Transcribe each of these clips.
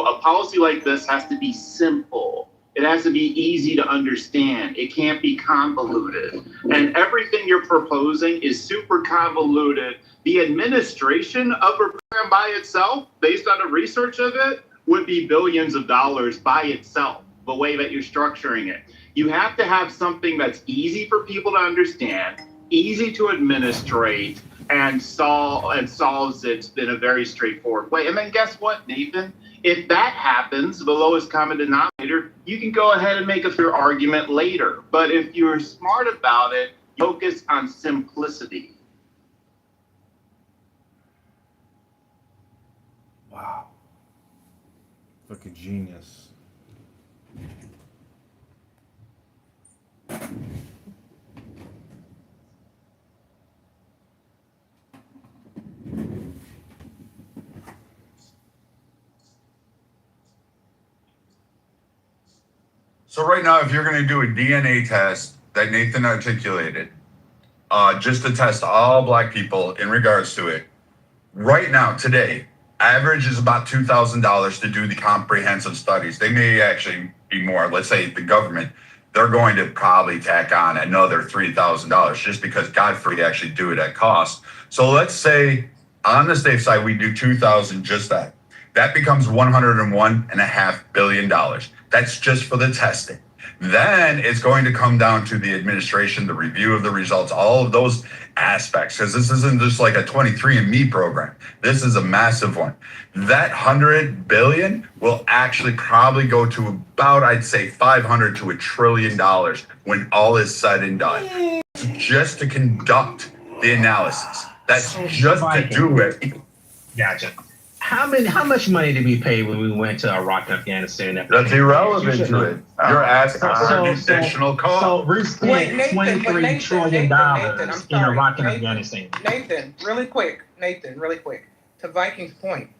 So a policy like this has to be simple. It has to be easy to understand. It can't be convoluted. And everything you're proposing is super convoluted. The administration of a program by itself, based on the research of it, would be billions of dollars by itself, the way that you're structuring it. You have to have something that's easy for people to understand, easy to administrate, and solves it in a very straightforward way. And then guess what, Nathan? If that happens, the lowest common denominator, you can go ahead and make a fair argument later. But if you're smart about it, focus on simplicity. Wow. Fucking genius. So right now, if you're going to do a DNA test that Nathan articulated, just to test all black people in regards to it, right now, today, average is about $2,000 to do the comprehensive studies. They may actually be more. Let's say the government, they're going to probably tack on another $3,000 just because God forbid actually do it at cost. So let's say on the safe side, we do 2,000, just that. That becomes $101.5 billion. That's just for the testing. Then it's going to come down to the administration, the review of the results, all of those aspects, because this isn't just like a 23andMe program. This is a massive one. That 100 billion will actually probably go to about, I'd say, 500 to $1 trillion when all is said and done. Just to conduct the analysis. That's just to do it. Gotcha. How much money did we pay when we went to Iraq and Afghanistan? That's irrelevant to it. You're asking for additional cost. So we spent $23 trillion in Iraq and Afghanistan. Nathan, really quick. To Viking's point,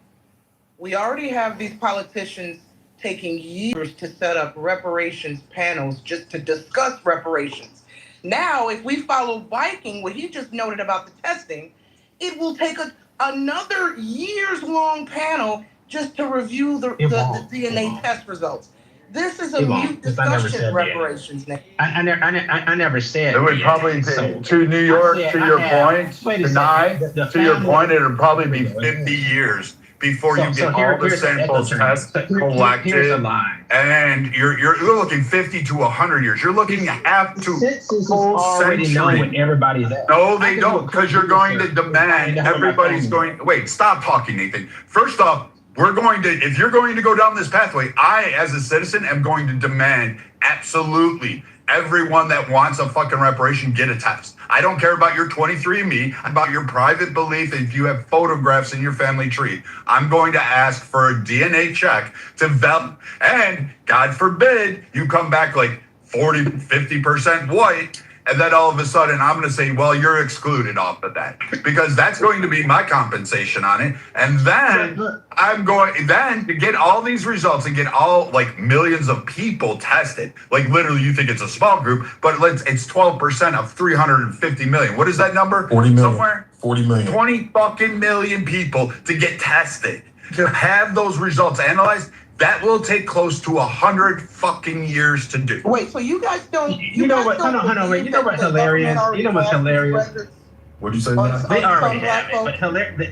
we already have these politicians taking years to set up reparations panels just to discuss reparations. Now, if we follow Viking, what he just noted about the testing, it will take another years-long panel just to review the DNA test results. This is a mute discussion, reparations. I never said. It would probably take, to New York, to your point, to your point, it would probably be 50 years before you get all the samples tested, collected, and you're looking 50 to 100 years. You're looking half to full century. Everybody's at. No, they don't, because you're going to demand. Everybody's going. Wait, stop talking, Nathan. First off, if you're going to go down this pathway, I, as a citizen, am going to demand absolutely everyone that wants a fucking reparation get a test. I don't care about your 23andMe, about your private belief if you have photographs in your family tree. I'm going to ask for a DNA check to validate, and God forbid you come back like 40, 50% white, and then all of a sudden I'm going to say, well, you're excluded off of that, because that's going to be my compensation on it. And then I'm going then to get all these results and get all like millions of people tested. Like literally, you think it's a small group, but it's 12% of 350 million. What is that number? 40 million. Somewhere? 40 million. 20 fucking million people to get tested, to have those results analyzed. That will take close to 100 fucking years to do. Wait, so you guys don't? You know what? Hold on, wait. You know what's hilarious? You know what's hilarious? What'd you say? They already have it. But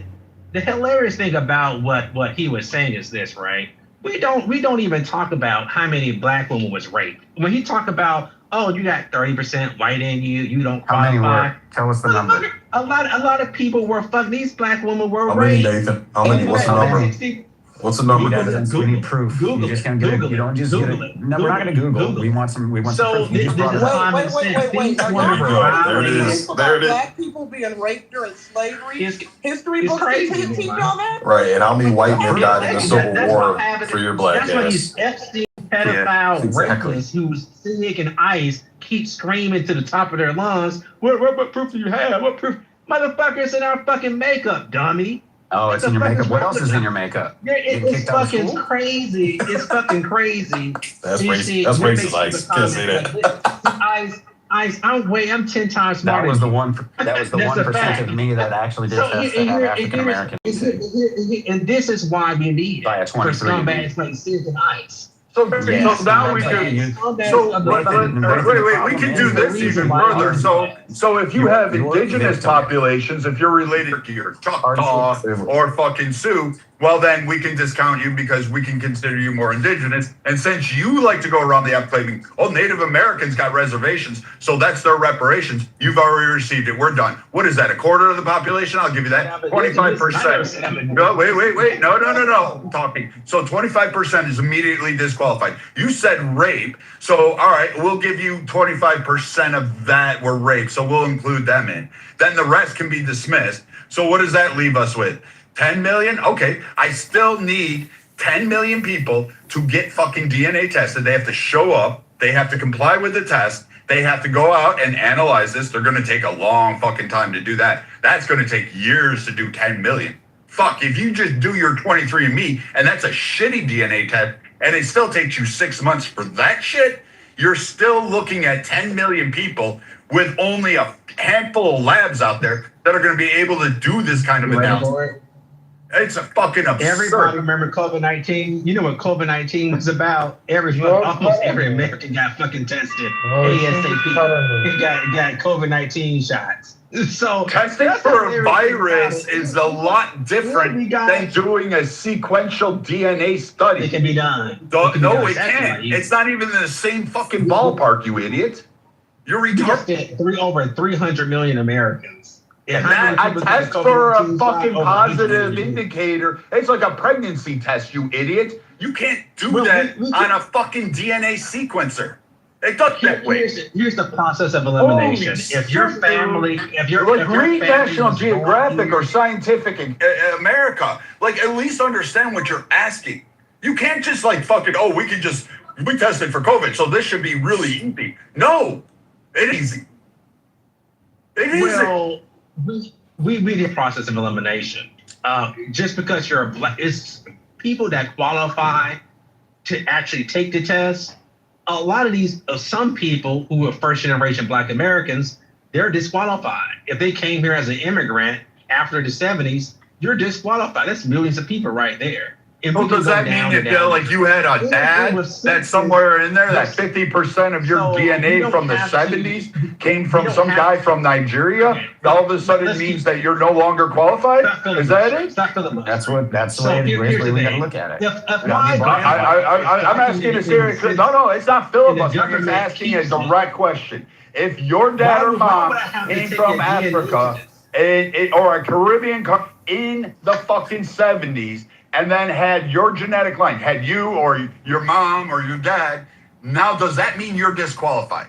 the hilarious thing about what he was saying is this, right? We don't even talk about how many black women was raped. When he talk about, oh, you got 30% white in you, you don't qualify. How many were? Tell us the number. A lot of people were fucked. These black women were How raped. many, Nathan? How many? What's the number? What's the number? We need proof. Google you just can't get it. You don't just get it. No, we're not going to Google. We want some. We want some proof. You just brought it up. Wait. There it is. There it is. Black people being raped during slavery. History books didn't teach y'all that. Right, and how many white men died in the Civil War for your black ass? That's what these Epstein pedophile rapists who's sick and ice keep screaming to the top of their lungs. What proof do you have? What proof? Motherfuckers in our fucking makeup, dummy. Oh, it's in your makeup. What else is in your makeup? It's fucking crazy. It's fucking crazy. That's racist. That's racist, Ice. Can't say that. I'm 10 times smarter. That was the 1% of me that actually did test to have African American. And this is why we need By a it for 23 scumbags like Sid and Ice. So now we can. Wait. We can do this even further. So if you have indigenous populations, if you're related to your Choctaw or fucking Sioux, well then we can discount you because we can consider you more indigenous. And since you like to go around the app claiming, oh, Native Americans got reservations, so that's their reparations. You've already received it. We're done. What is that? A quarter of the population? I'll give you that. 25%. No, wait. No. Talking. So 25% is immediately disqualified. You said rape. So, all right, we'll give you 25% of that were rape. So we'll include them in. Then the rest can be dismissed. So what does that leave us with? 10 million? Okay, I still need 10 million people to get fucking DNA tested. They have to show up. They have to comply with the test. They have to go out and analyze this. They're going to take a long fucking time to do that. That's going to take years to do 10 million. Fuck, if you just do your 23andMe and that's a shitty DNA test and it still takes you 6 months for that shit, you're still looking at 10 million people with only a handful of labs out there that are going to be able to do this kind of analysis. It's a fucking absurd. Everybody remember COVID-19? You know what COVID-19 was about? Almost every American got fucking tested ASAP. He got COVID-19 shots. So testing for a virus is a lot different than doing a sequential DNA study. It can be done. No, it can't. It's not even in the same fucking ballpark, you idiot. You're retarded. Over 300 million Americans. I test for a fucking positive indicator. It's like a pregnancy test, you idiot. You can't do that on a fucking DNA sequencer. It does that way. Here's the process of elimination. If your family, read National Geographic or Scientific America, like at least understand what you're asking. You can't just like fucking, we tested for COVID, so this should be really easy. No, it is easy. It isn't. Well, we need a process of elimination. Just because you're a black, it's people that qualify to actually take the test. A lot of these, some people who are first generation Black Americans, they're disqualified. If they came here as an immigrant after the 70s, you're disqualified. That's millions of people right there. Well, does that mean that like you had a dad that's somewhere in there, that 50% of your DNA from the 70s came from some guy from Nigeria? All of a sudden means that you're no longer qualified? Is that it? That's the way we got to look at it. I'm asking a serious question. No, it's not filibuster. I'm just asking a direct question. If your dad or mom came from Africa or a Caribbean country in the fucking 70s, and then had your genetic line, had you or your mom or your dad, now does that mean you're disqualified?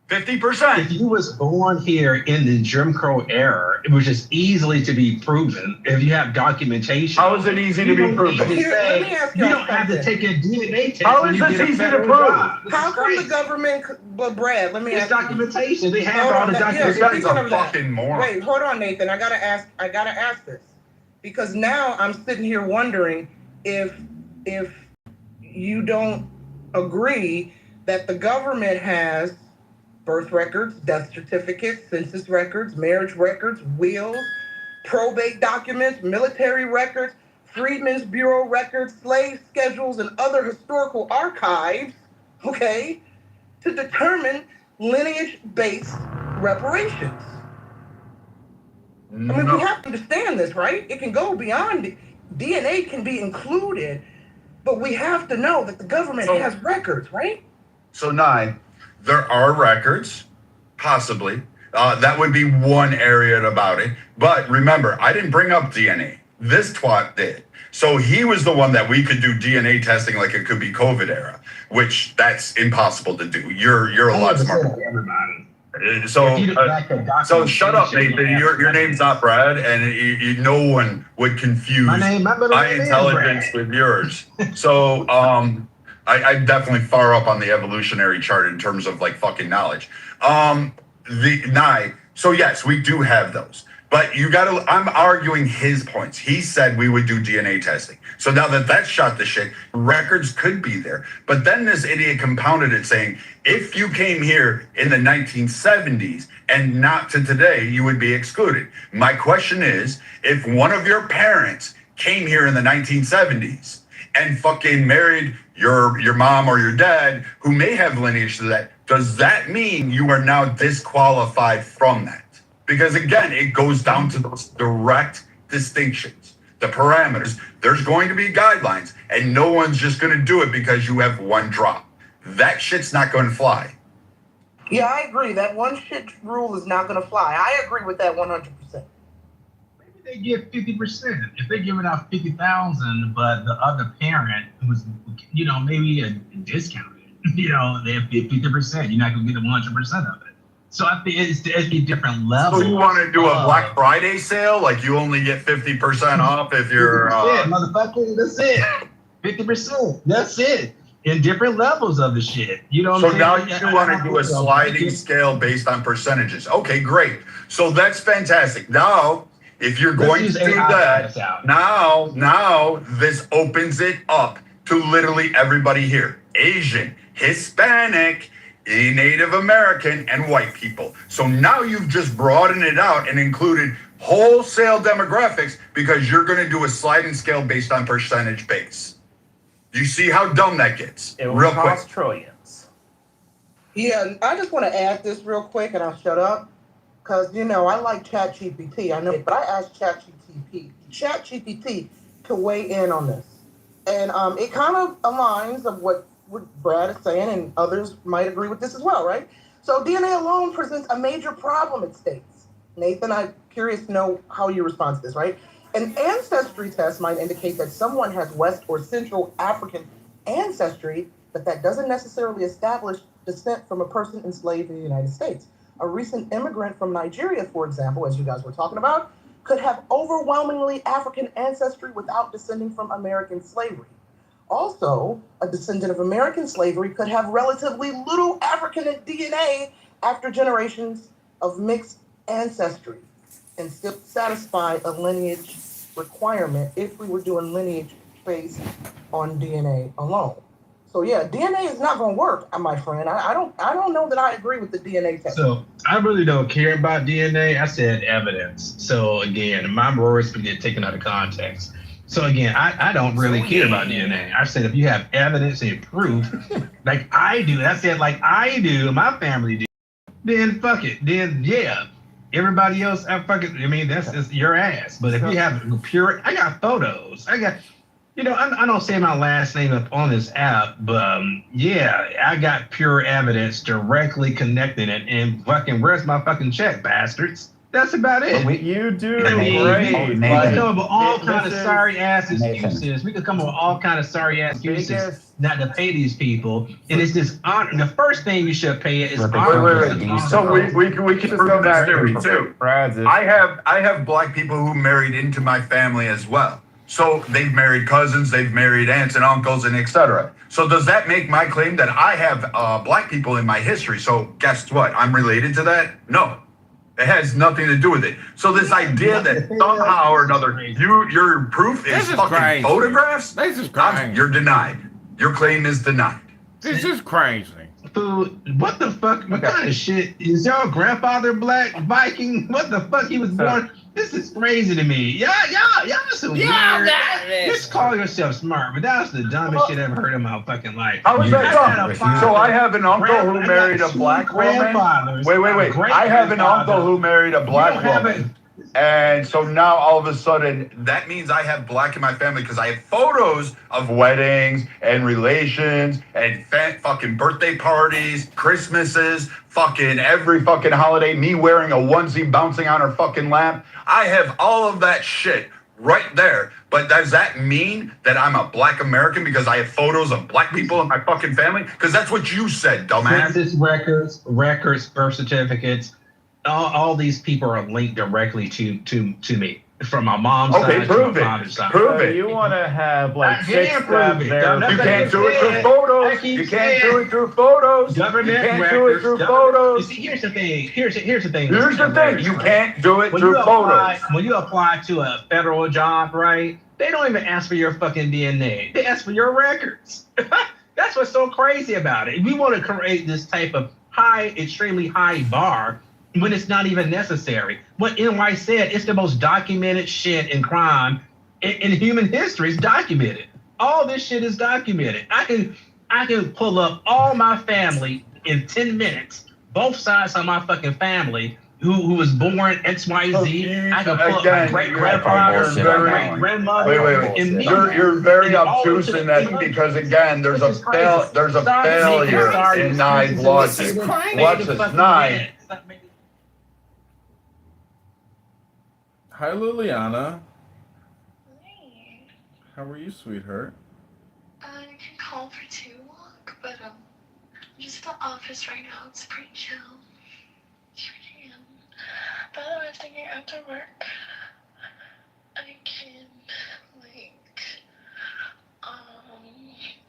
50%. If you was born here in the Jim Crow era, it was just easily to be proven. If you have documentation. How is it easy to be proven? You don't have to take a DNA test. How is this easy to prove? How come the government, Brad, let me ask you. It's documentation. They have all the documentation. This guy's a fucking moron. Wait, hold on, Nathan. I gotta ask this. Because now I'm sitting here wondering if you don't agree that the government has birth records, death certificates, census records, marriage records, wills, probate documents, military records, Freedmen's Bureau records, slave schedules, and other historical archives, okay, to determine lineage-based reparations. I mean, we have to understand this, right? It can go beyond DNA can be included, but we have to know that the government has records, right? So 9, there are records, possibly. That would be one area about it. But remember, I didn't bring up DNA. This twat did. So he was the one that we could do DNA testing like it could be COVID era, which that's impossible to do. You're a lot smarter. So shut up, Nathan. Your name's not Brad, and no one would confuse my intelligence with yours. So I'm definitely far up on the evolutionary chart in terms of like fucking knowledge. So yes, we do have those. But I'm arguing his points. He said we would do DNA testing. So now that that's shot to shit, records could be there. But then this idiot compounded it saying, if you came here in the 1970s and not to today, you would be excluded. My question is, if one of your parents came here in the 1970s and fucking married your mom or your dad, who may have lineage to that, does that mean you are now disqualified from that? Because again, it goes down to those direct distinctions, the parameters. There's going to be guidelines, and no one's just going to do it because you have one drop. That shit's not going to fly. Yeah, I agree. That one shit rule is not going to fly. I agree with that 100%. Maybe they give 50%. If they're giving out 50,000, but the other parent was, maybe a discounted, they have 50%. You're not going to get 100% of it. So I think it's different levels. So you want to do a Black Friday sale? Like you only get 50% off if you're... motherfucker, that's it. 50%. That's it. In different levels of the shit. You know what I'm saying? So now you want to do a sliding scale based on percentages. Okay, great. So that's fantastic. Now, if you're going to do that, now this opens it up to literally everybody here. Asian, Hispanic, Native American, and white people. So now you've just broadened it out and included wholesale demographics because you're going to do a sliding scale based on percentage base. You see how dumb that gets? It will real cost quick. trillions. Yeah, I just want to add this real quick, and I'll shut up. Because, I like ChatGPT. I know, but I asked ChatGPT to weigh in on this. And it kind of aligns of what Brad is saying, and others might agree with this as well, right? So DNA alone presents a major problem, it states. Nathan, I'm curious to know how you respond to this, right? An ancestry test might indicate that someone has West or Central African ancestry, but that doesn't necessarily establish descent from a person enslaved in the United States. A recent immigrant from Nigeria, for example, as you guys were talking about, could have overwhelmingly African ancestry without descending from American slavery. Also, a descendant of American slavery could have relatively little African DNA after generations of mixed ancestry and still satisfy a lineage requirement if we were doing lineage based on DNA alone. So yeah, DNA is not going to work, my friend. I don't know that I agree with the DNA test. So I really don't care about DNA. I said evidence. So again, my words can get taken out of context. So again, I don't really care about DNA. I said if you have evidence and proof, like I do, I said like I do, my family do, then fuck it. Then yeah, everybody else, that's just your ass. But if you have pure, I got photos. I got, I don't say my last name up on this app, but I got pure evidence directly connecting it. And fucking, where's my fucking check, bastards? That's about it. You do great. We can come up with all kind of sorry ass excuses. We could come up with all kind of sorry ass excuses not to pay these people. And it's this honor. The first thing you should pay is honor. Wait. So we can prove that theory too. I have black people who married into my family as well. So they've married cousins, they've married aunts and uncles, and etc. So does that make my claim that I have black people in my history? So guess what? I'm related to that? No. It has nothing to do with it. So this idea that somehow or another your proof is fucking crazy. Photographs? This is crazy. You're denied. Your claim is denied. This is crazy. Dude, what the fuck? What kind of shit? Is your grandfather black Viking? What the fuck? He was born. This is crazy to me. Y'all some weird. Just call yourself smart, but that's the dumbest shit I ever heard in my fucking life. How is that dumb? So I have an uncle who married a black woman. Wait. I have an uncle who married a black woman. And so now all of a sudden, that means I have black in my family because I have photos of weddings and relations and fucking birthday parties, Christmases, fucking every fucking holiday, me wearing a onesie bouncing on her fucking lap. I have all of that shit right there. But does that mean that I'm a black American because I have photos of black people in my fucking family? Because that's what you said, dumbass. Census records, birth certificates. All these people are linked directly to me. From my mom's side to my father's side. Prove it. You want to have like 6 can't steps prove it. there. You can't do it through I photos. keep You can't saying- do it through photos. Government You can't records. do it through You photos. see, here's the thing. Here's the thing. Here's the thing. You can't do it When through you apply, photos. when you apply to a federal job, right? They don't even ask for your fucking DNA. They ask for your records. That's what's so crazy about it. We want to create this type of extremely high bar when it's not even necessary. What NY said, it's the most documented shit in crime in human history. It's documented. All this shit is documented. I can pull up all my family in 10 minutes, both sides of my fucking family, who was born XYZ. I can pull up my great-grandfather, great-grandmother. Wait. and You're very and all obtuse the- in that because again, there's a This is crazy. there's a Stop making failure sorry in Nye's excuses. logic. This is crazy. Watch this, Fucking Nye. mad. Stop making- Hi, Liliana. Hey, How are you, sweetheart? I can call for too long, but I'm just at the office right now. It's pretty chill. Sure can. By the way, I was thinking after work, I can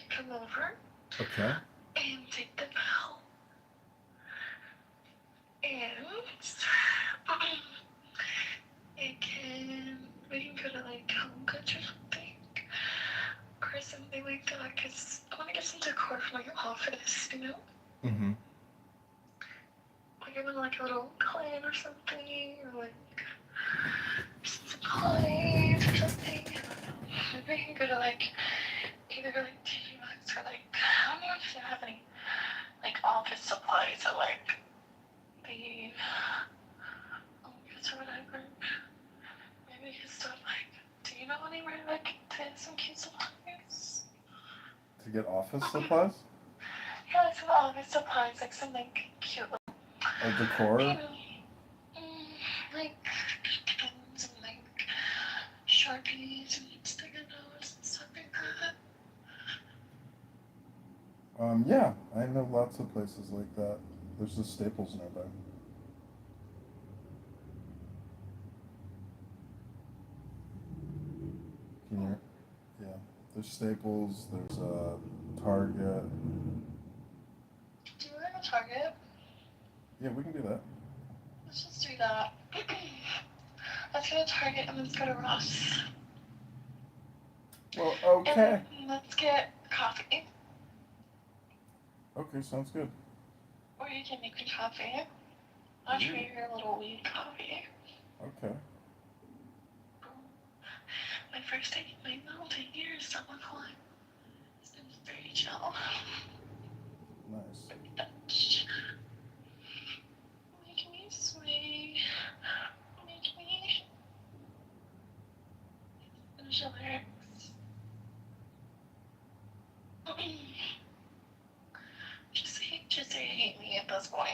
come over Okay. and take the bell, and we can go to Home Goods or something. Or something like that, because I want to get some decor for my office, you know? Mm-hmm. Give them a little plan or something, or some supplies or something. I don't know. Maybe we can go to either TJ Maxx or I don't know if they have any office supplies or the office or whatever. Maybe we can stop do you know anywhere to get some cute supplies? To get office supplies? Yeah, some office supplies, something cute. Or decor? Pens and Sharpies and sticker notes and stuff like that. Yeah, I know lots of places like that. There's the Staples nearby. Can you? Yeah, there's Staples. There's Target. Do you want to go to Target? Yeah, we can do that. Let's just do that. Let's go to Target and let's go to Ross. Well, okay. And let's get coffee. Okay, sounds good. Or you can make me coffee. I'll treat your little weed coffee. Okay. My first day in my mountain here is someone calling. It's been very chill. Nice. Make me sweet. Make me. Finish the lyrics. Just say you hate me at this point.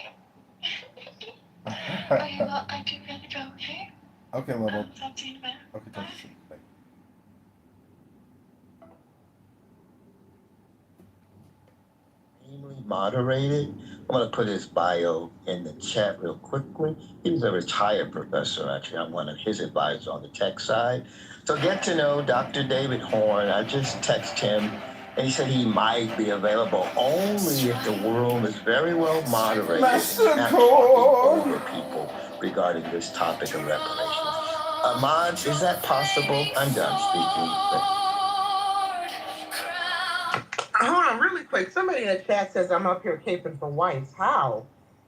I do gotta go, okay? Okay, level. Talk to you in a minute. Okay, talk to you soon. Bye. Moderated. I'm going to put his bio in the chat real quickly. He's a retired professor, actually. I'm one of his advisors on the tech side. So get to know Dr. David Horn. I just texted him, and he said he might be available only if the world is very well moderated. Not talking over people regarding this topic of reparations. Ahmad, is that possible? I'm done speaking. Hold on, really quick. Somebody in the chat says I'm up here caping for whites. How?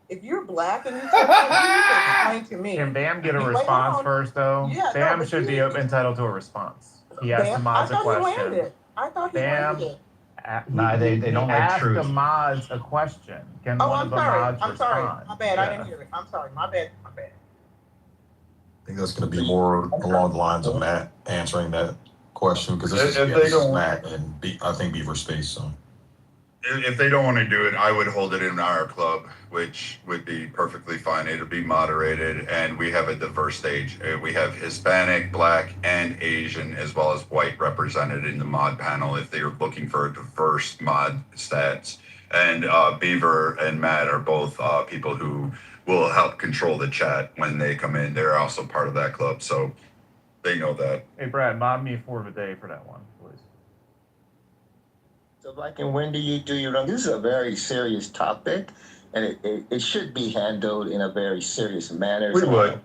If you're black and you're so black, you need to explain to me. Can Bam get a Wait, response hold on. first, though? Yeah, no, Bam but should you be need to- entitled to a response. He asked Bam, Ahmad a I thought he landed question. it. I thought he Bam. landed it. Nah, they don't like Ask truth. Ahmad a question. Can Oh, one I'm of sorry. Ahmad's I'm respond? sorry. My bad. I Yeah. didn't hear it. I'm sorry. My bad. My bad. I think that's going to be more along the lines of Matt answering that question because this If they is don't- Matt and I think Beaver Space. So If they don't want to do it, I would hold it in our club, which would be perfectly fine. It'll be moderated, and we have a diverse stage. We have Hispanic, Black, and Asian, as well as white represented in the mod panel if they're looking for a diverse mod stats. And Beaver and Matt are both people who will help control the chat when they come in. They're also part of that club. So They know that. Hey, Brad, mob me for a day for that one, please. So, like, and when do you do your own? This is a very serious topic, and it should be handled in a very serious manner. We would.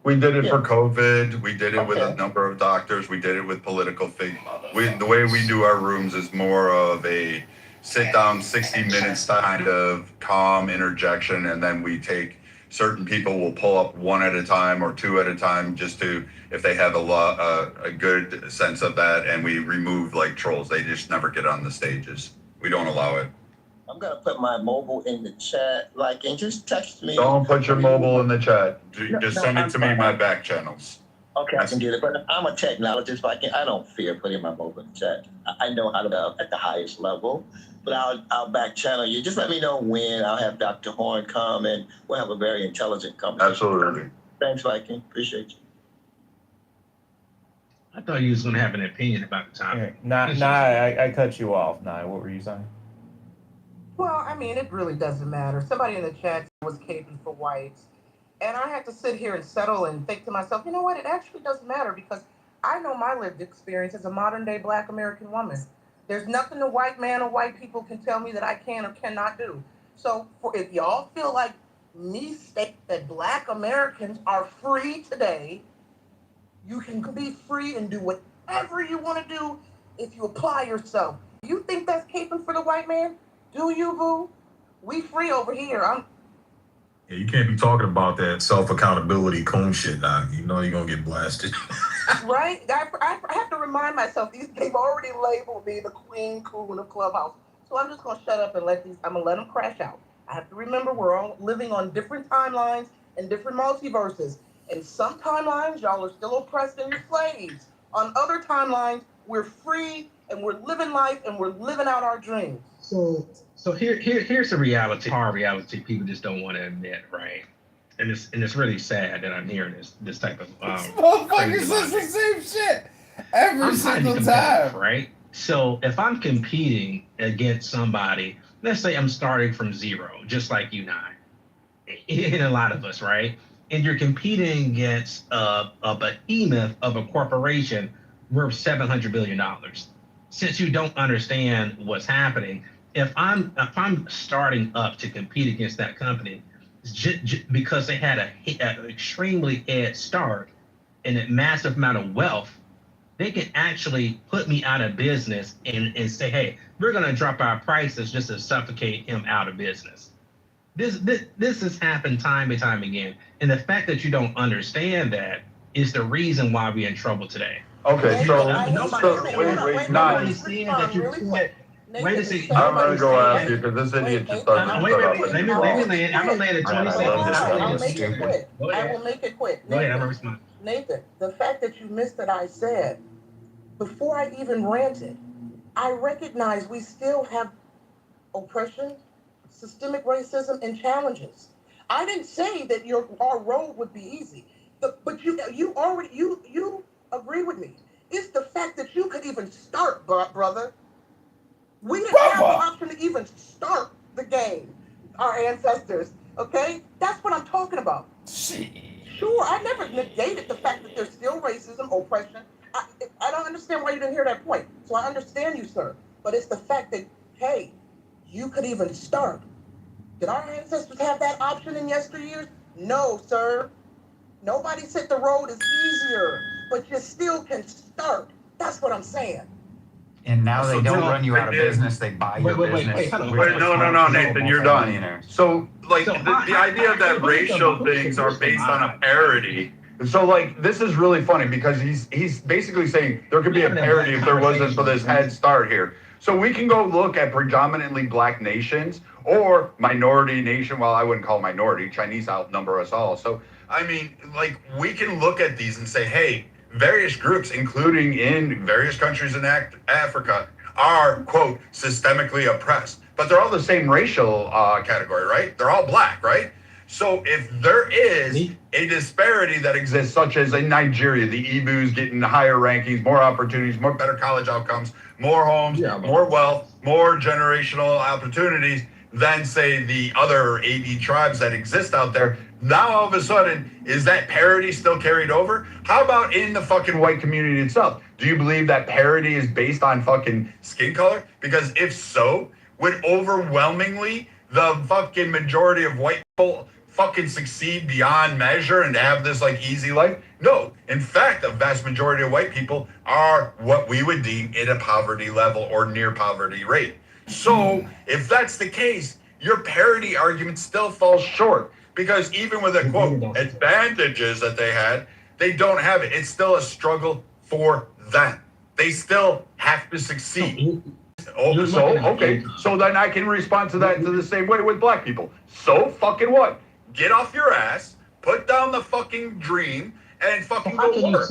We did it Yeah. for COVID. We did it with a Okay. number of doctors. We did it with political figures. The way we do our rooms is more of a sit down 60 minutes kind of calm interjection, and then we take certain people, we'll pull up one at a time or two at a time, just to, if they have a good sense of that, and we remove like trolls. They just never get on the stages. We don't allow it. I'm gonna put my mobile in the chat, like, and just text me. Don't put your mobile in the chat. No, Just no, send I'm it to me in fine. my back channels. Okay, I can get it, but I'm a technologist. But I don't fear putting my mobile in the chat. I know how to at the highest level, but I'll back channel you. Just let me know when. I'll have Dr. Horn come, and we'll have a very intelligent conversation. Absolutely. Thanks, Viking. Appreciate you. I thought you was gonna have an opinion about the topic. I cut you off. Nah, what were you saying? Well, I mean, it really doesn't matter. Somebody in the chat was caping for whites. And I had to sit here and settle and think to myself, you know what? It actually doesn't matter because I know my lived experience as a modern day Black American woman. There's nothing a white man or white people can tell me that I can or cannot do. So if y'all feel like me state that Black Americans are free today, you can be free and do whatever you want to do if you apply yourself. You think that's caping for the white man? Do you, boo? We free over here. Yeah, you can't be talking about that self-accountability coon shit now. You know you're going to get blasted. Right? I have to remind myself, they've already labeled me the queen coon of Clubhouse. So I'm just going to shut up and I'm going to let them crash out. I have to remember we're all living on different timelines and different multiverses. And some timelines, y'all are still oppressed and you're slaves. On other timelines, we're free and we're living life and we're living out our dreams. So here's the reality, hard reality people just don't want to admit, right? And it's really sad that I'm hearing this type of Motherfucker says the same shit every single time. Right? So if I'm competing against somebody, let's say I'm starting from zero, just like you and I, and a lot of us, right? And you're competing against a behemoth of a corporation worth $700 billion. Since you don't understand what's happening, if I'm starting up to compete against that company, because they had an extremely head start and a massive amount of wealth, they can actually put me out of business and say, hey, we're going to drop our prices just to suffocate him out of business. This has happened time and time again. And the fact that you don't understand that is the reason why we're in trouble today. Okay, so Wait, nobody's saying that you can't. Wait a second. I'm gonna go after you because this idiot just started. Wait. Let me land. I'm gonna land at 20 seconds. I'll make it quick. Go ahead. I will make it quick. Go ahead. I'm gonna respond. Nathan, the fact that you missed that I said, before I even ranted, I recognize we still have oppression, systemic racism, and challenges. I didn't say that our road would be easy, but you agree with me. It's the fact that you could even start, brother. We didn't have the option to even start the game, our ancestors, okay? That's what I'm talking about. Sure, I never negated the fact that there's still racism, oppression. I don't understand why you didn't hear that point. So I understand you, sir. But it's the fact that, hey, you could even start. Did our ancestors have that option in yesteryears? No, sir. Nobody said the road is easier, but you still can start. That's what I'm saying. And now they don't run you out of business, they buy your business. No, Nathan, you're done. So, like, the idea that racial things are based on a parity. So, like, this is really funny because he's basically saying there could be a parity if there wasn't for this head start here. So we can go look at predominantly Black nations or minority nation. Well, I wouldn't call minority. Chinese outnumber us all. So, I mean, like, we can look at these and say, hey, various groups, including in various countries in Africa, are, quote, systemically oppressed. But they're all the same racial category, right? They're all Black, right? So if there is a disparity that exists, such as in Nigeria, the Igbos getting higher rankings, more opportunities, more better college outcomes, more homes, more wealth, more generational opportunities than, say, the other 80 tribes that exist out there, Now all of a sudden, is that parity still carried over? How about in the fucking white community itself? Do you believe that parity is based on fucking skin color? Because if so, would overwhelmingly the fucking majority of white people fucking succeed beyond measure and have this like easy life? No. In fact, the vast majority of white people are what we would deem at a poverty level or near poverty rate. So if that's the case, your parity argument still falls short, because even with the quote advantages that they had, they don't have it. It's still a struggle for them. They still have to succeed. So then I can respond to that to the same way with black people. So fucking what? Get off your ass, put down the fucking dream, and fucking go work.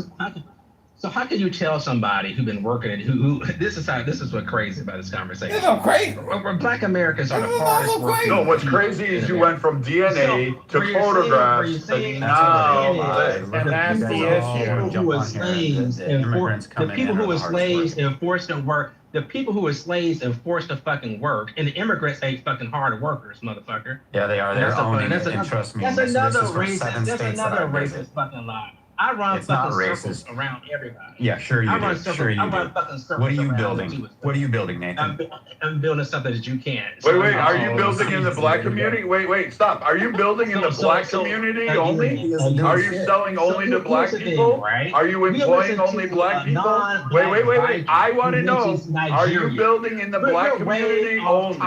So how can you tell somebody who's been working and who this is what's crazy about this conversation. It's not crazy. Black Americans are the hardest working. No, what's crazy is you went from DNA to photographs to now. And that's the issue. Who were slaves the people who were slaves and forced to work. The people who were slaves and forced to fucking work, and the immigrants ain't fucking hard workers, motherfucker. Yeah, they are. They're owning it, and trust me, that's this another is from 7 racist. That's states another that I racist fucking lie. I run It's not fucking circles racist. around everybody. Yeah, sure you I run do. circles. Sure you I run do. fucking circles What are you around building? you. What are you building, Nathan? I'm building something that you can't. Wait, are you building in the black community? Wait, stop. Are you building in the black community only? Are you selling only to black people? Are you employing only black people? Wait. I want to know, are you building in the black community only?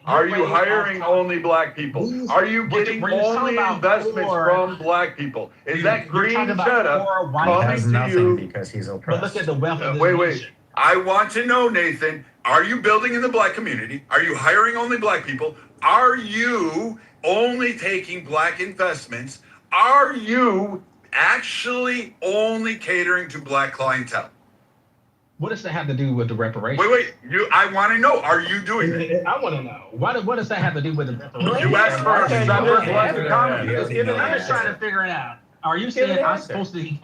Are you hiring only black people? Are you getting only investments from black people? Is that green cheddar coming to you? Because he's But oppressed. look at the wealth of this Wait. nation. I want to know, Nathan, are you building in the black community? Are you hiring only black people? Are you only taking black investments? Are you actually only catering to black clientele? What does that have to do with the reparations? Wait. I want to know, are you doing it? I want to know. What does that have to do with the reparations? You asked for a separate black economy. I'm just trying to figure it out. Are you saying I'm supposed to give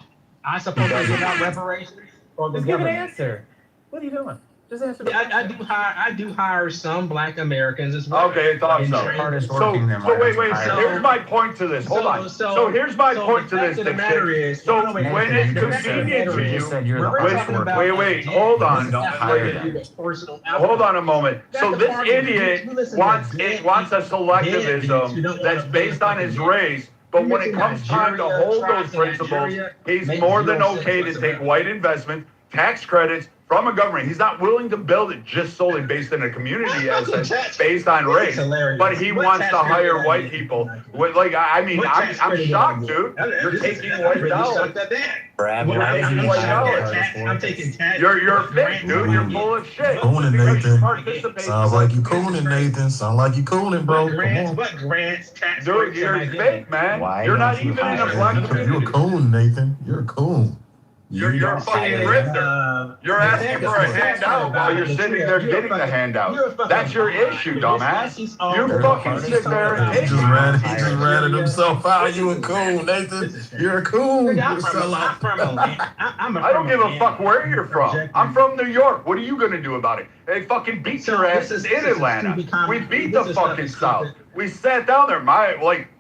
out reparations, or the Just give an government? answer. What are you doing? Just answer the I do hire some black Americans as well. Okay, I thought so. Hardest So working than wait. hired. Here's my point to this. Hold on. So here's my point to this. The matter is, So when it's convenient to you, wait. Hold on. Hold on a moment. So this idiot wants a selectivism that's based on his race. But when it comes time to hold those principles, he's more than okay to take white investments, tax credits from a government. He's not willing to build it just solely based in a community asset, based on race. But he wants to hire white people. I'm shocked, dude. You're taking white dollars. Brad, I'm taking tax. You're fake, dude. You're full of shit. Cooning, Nathan. Sounds like you cooning, Nathan. Sound like you cooning, bro. Come on. What grants, tax Dude, breaks am I you're getting? fake, man. Why You're not don't you even in a hire black them? You're a community. coon, Nathan. You're a coon. You're a fucking grifter. You're asking for a handout while you're sitting there getting the handout. That's your issue, dumbass. You fucking sit there and He take just it. ratted himself out. You a coon, Nathan. You're a coon. I'm You from sell out. I don't give a fuck where you're from. I'm from New York. What are you gonna do about it? They fucking beat your asses in Atlanta. We beat the fucking South. We sat down there,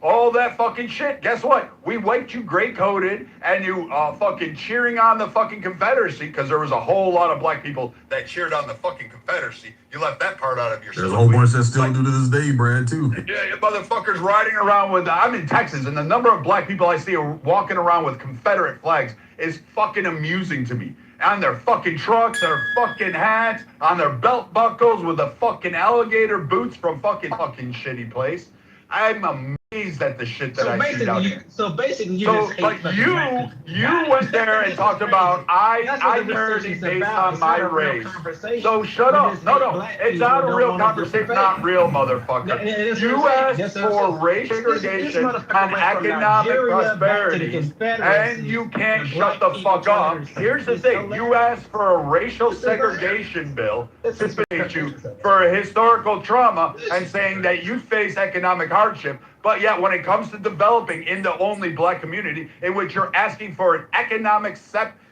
all that fucking shit. Guess what? We wiped you gray-coated and you fucking cheering on the fucking Confederacy, because there was a whole lot of black people that cheered on the fucking Confederacy. You left that part out of your There's a story. whole bunch that still do to this day, Brad, too. Yeah, you motherfuckers riding around with, I'm in Texas, and the number of black people I see walking around with Confederate flags is fucking amusing to me. On their fucking trucks, their fucking hats, on their belt buckles with the fucking alligator boots from fucking shitty place. I'm amazed at the shit that I see down here. So basically, you So, just hate but fucking you black people. went there and talked about I parody based on my race. So shut up. No, it's not a real conversation. Not real, motherfucker. You asked for race segregation and economic prosperity, and you can't shut the fuck up. Here's the thing: you asked for a racial segregation bill to punish you for a historical trauma and saying that you face economic hardship. But yet, when it comes to developing in the only black community, in which you're asking for an economic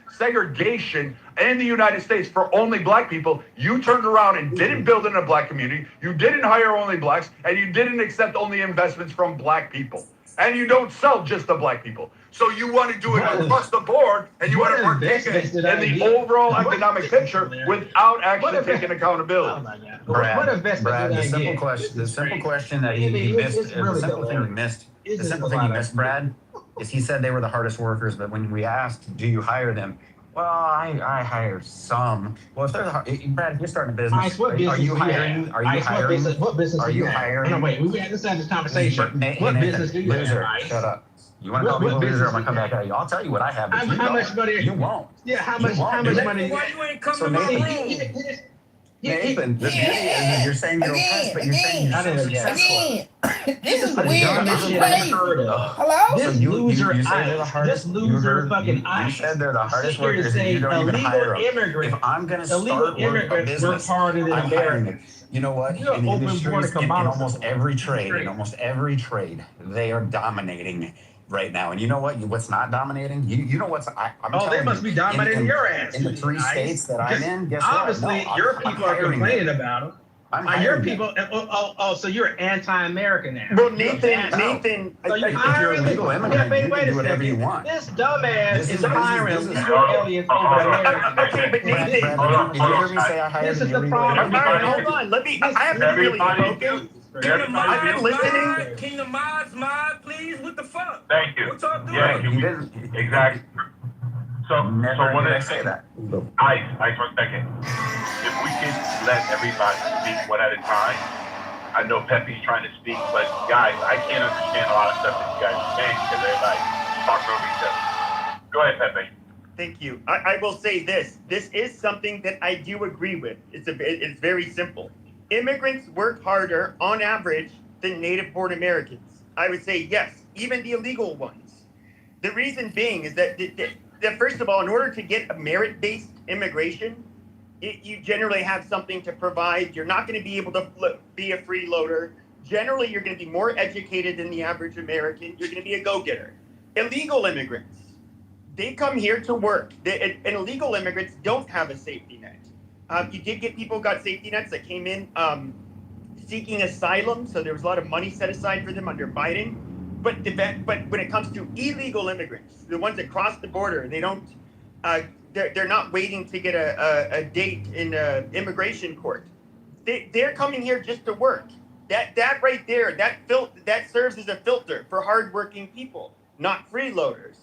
segregation in the United States for only black people, you turned around and didn't build in a black community, you didn't hire only blacks, and you didn't accept only investments from black people. and you don't sell just to black people. So you want to do it across the board, and you want to partake in the overall economic picture without actually taking accountability. Brad, the simple question that he missed, the simple thing he missed, Brad, is he said they were the hardest workers, but when we asked, do you hire them? Well, I hire some. Well, if they're Brad, if you're starting a business, are you hiring? What business? Are you hiring? No, wait, we had this conversation. What business do you have? Shut up. You want to call me a loser? I'm gonna come back at you. I'll tell you what I have. How much money? You won't. Yeah, how much money? Why you ain't coming to my room? Nathan, the beauty is you're saying you're oppressed, but you're saying you're so successful. This is weird. This is crazy. Hello? This loser, you say they're the hardest. This loser fucking you said they're the hardest workers, and you don't even hire them. If I'm gonna start a business, I'm hiring them. You know what? In the industries, in almost every trade, they are dominating right now. And you know what? What's not dominating? You know what's? They must be dominating your ass. In the 3 states that I'm in, guess obviously, what? your people are complaining about them. Your people. So you're anti-American now. Well, Nathan. So if you're a legal immigrant, you can do whatever you want. This dumbass is hiring illegal aliens over Americans. Okay, but Nathan, did you hear me say I hired an illegal immigrant? All right, hold on. I have to really spoken. I've been listening. Kingdom mods, please. What the fuck? Thank you. What y'all doing? Yeah, exactly. So one of the things, Ice, 1 second. If we could let everybody speak one at a time. I know Pepe's trying to speak, but guys, I can't understand a lot of stuff that you guys are saying because everybody talks over each other. Go ahead, Pepe. Thank you. I will say this. This is something that I do agree with. It's very simple. Immigrants work harder on average than native-born Americans. I would say yes, even the illegal ones. The reason being is that first of all, in order to get a merit-based immigration, you generally have something to provide. You're not going to be able to be a freeloader. Generally, you're going to be more educated than the average American. You're going to be a go-getter. Illegal immigrants, they come here to work. And illegal immigrants don't have a safety net. You did get people who got safety nets that came in seeking asylum, so there was a lot of money set aside for them under Biden. But when it comes to illegal immigrants, the ones that cross the border, they don't, they're not waiting to get a date in immigration court. They're coming here just to work. That right there, that serves as a filter for hardworking people, not freeloaders.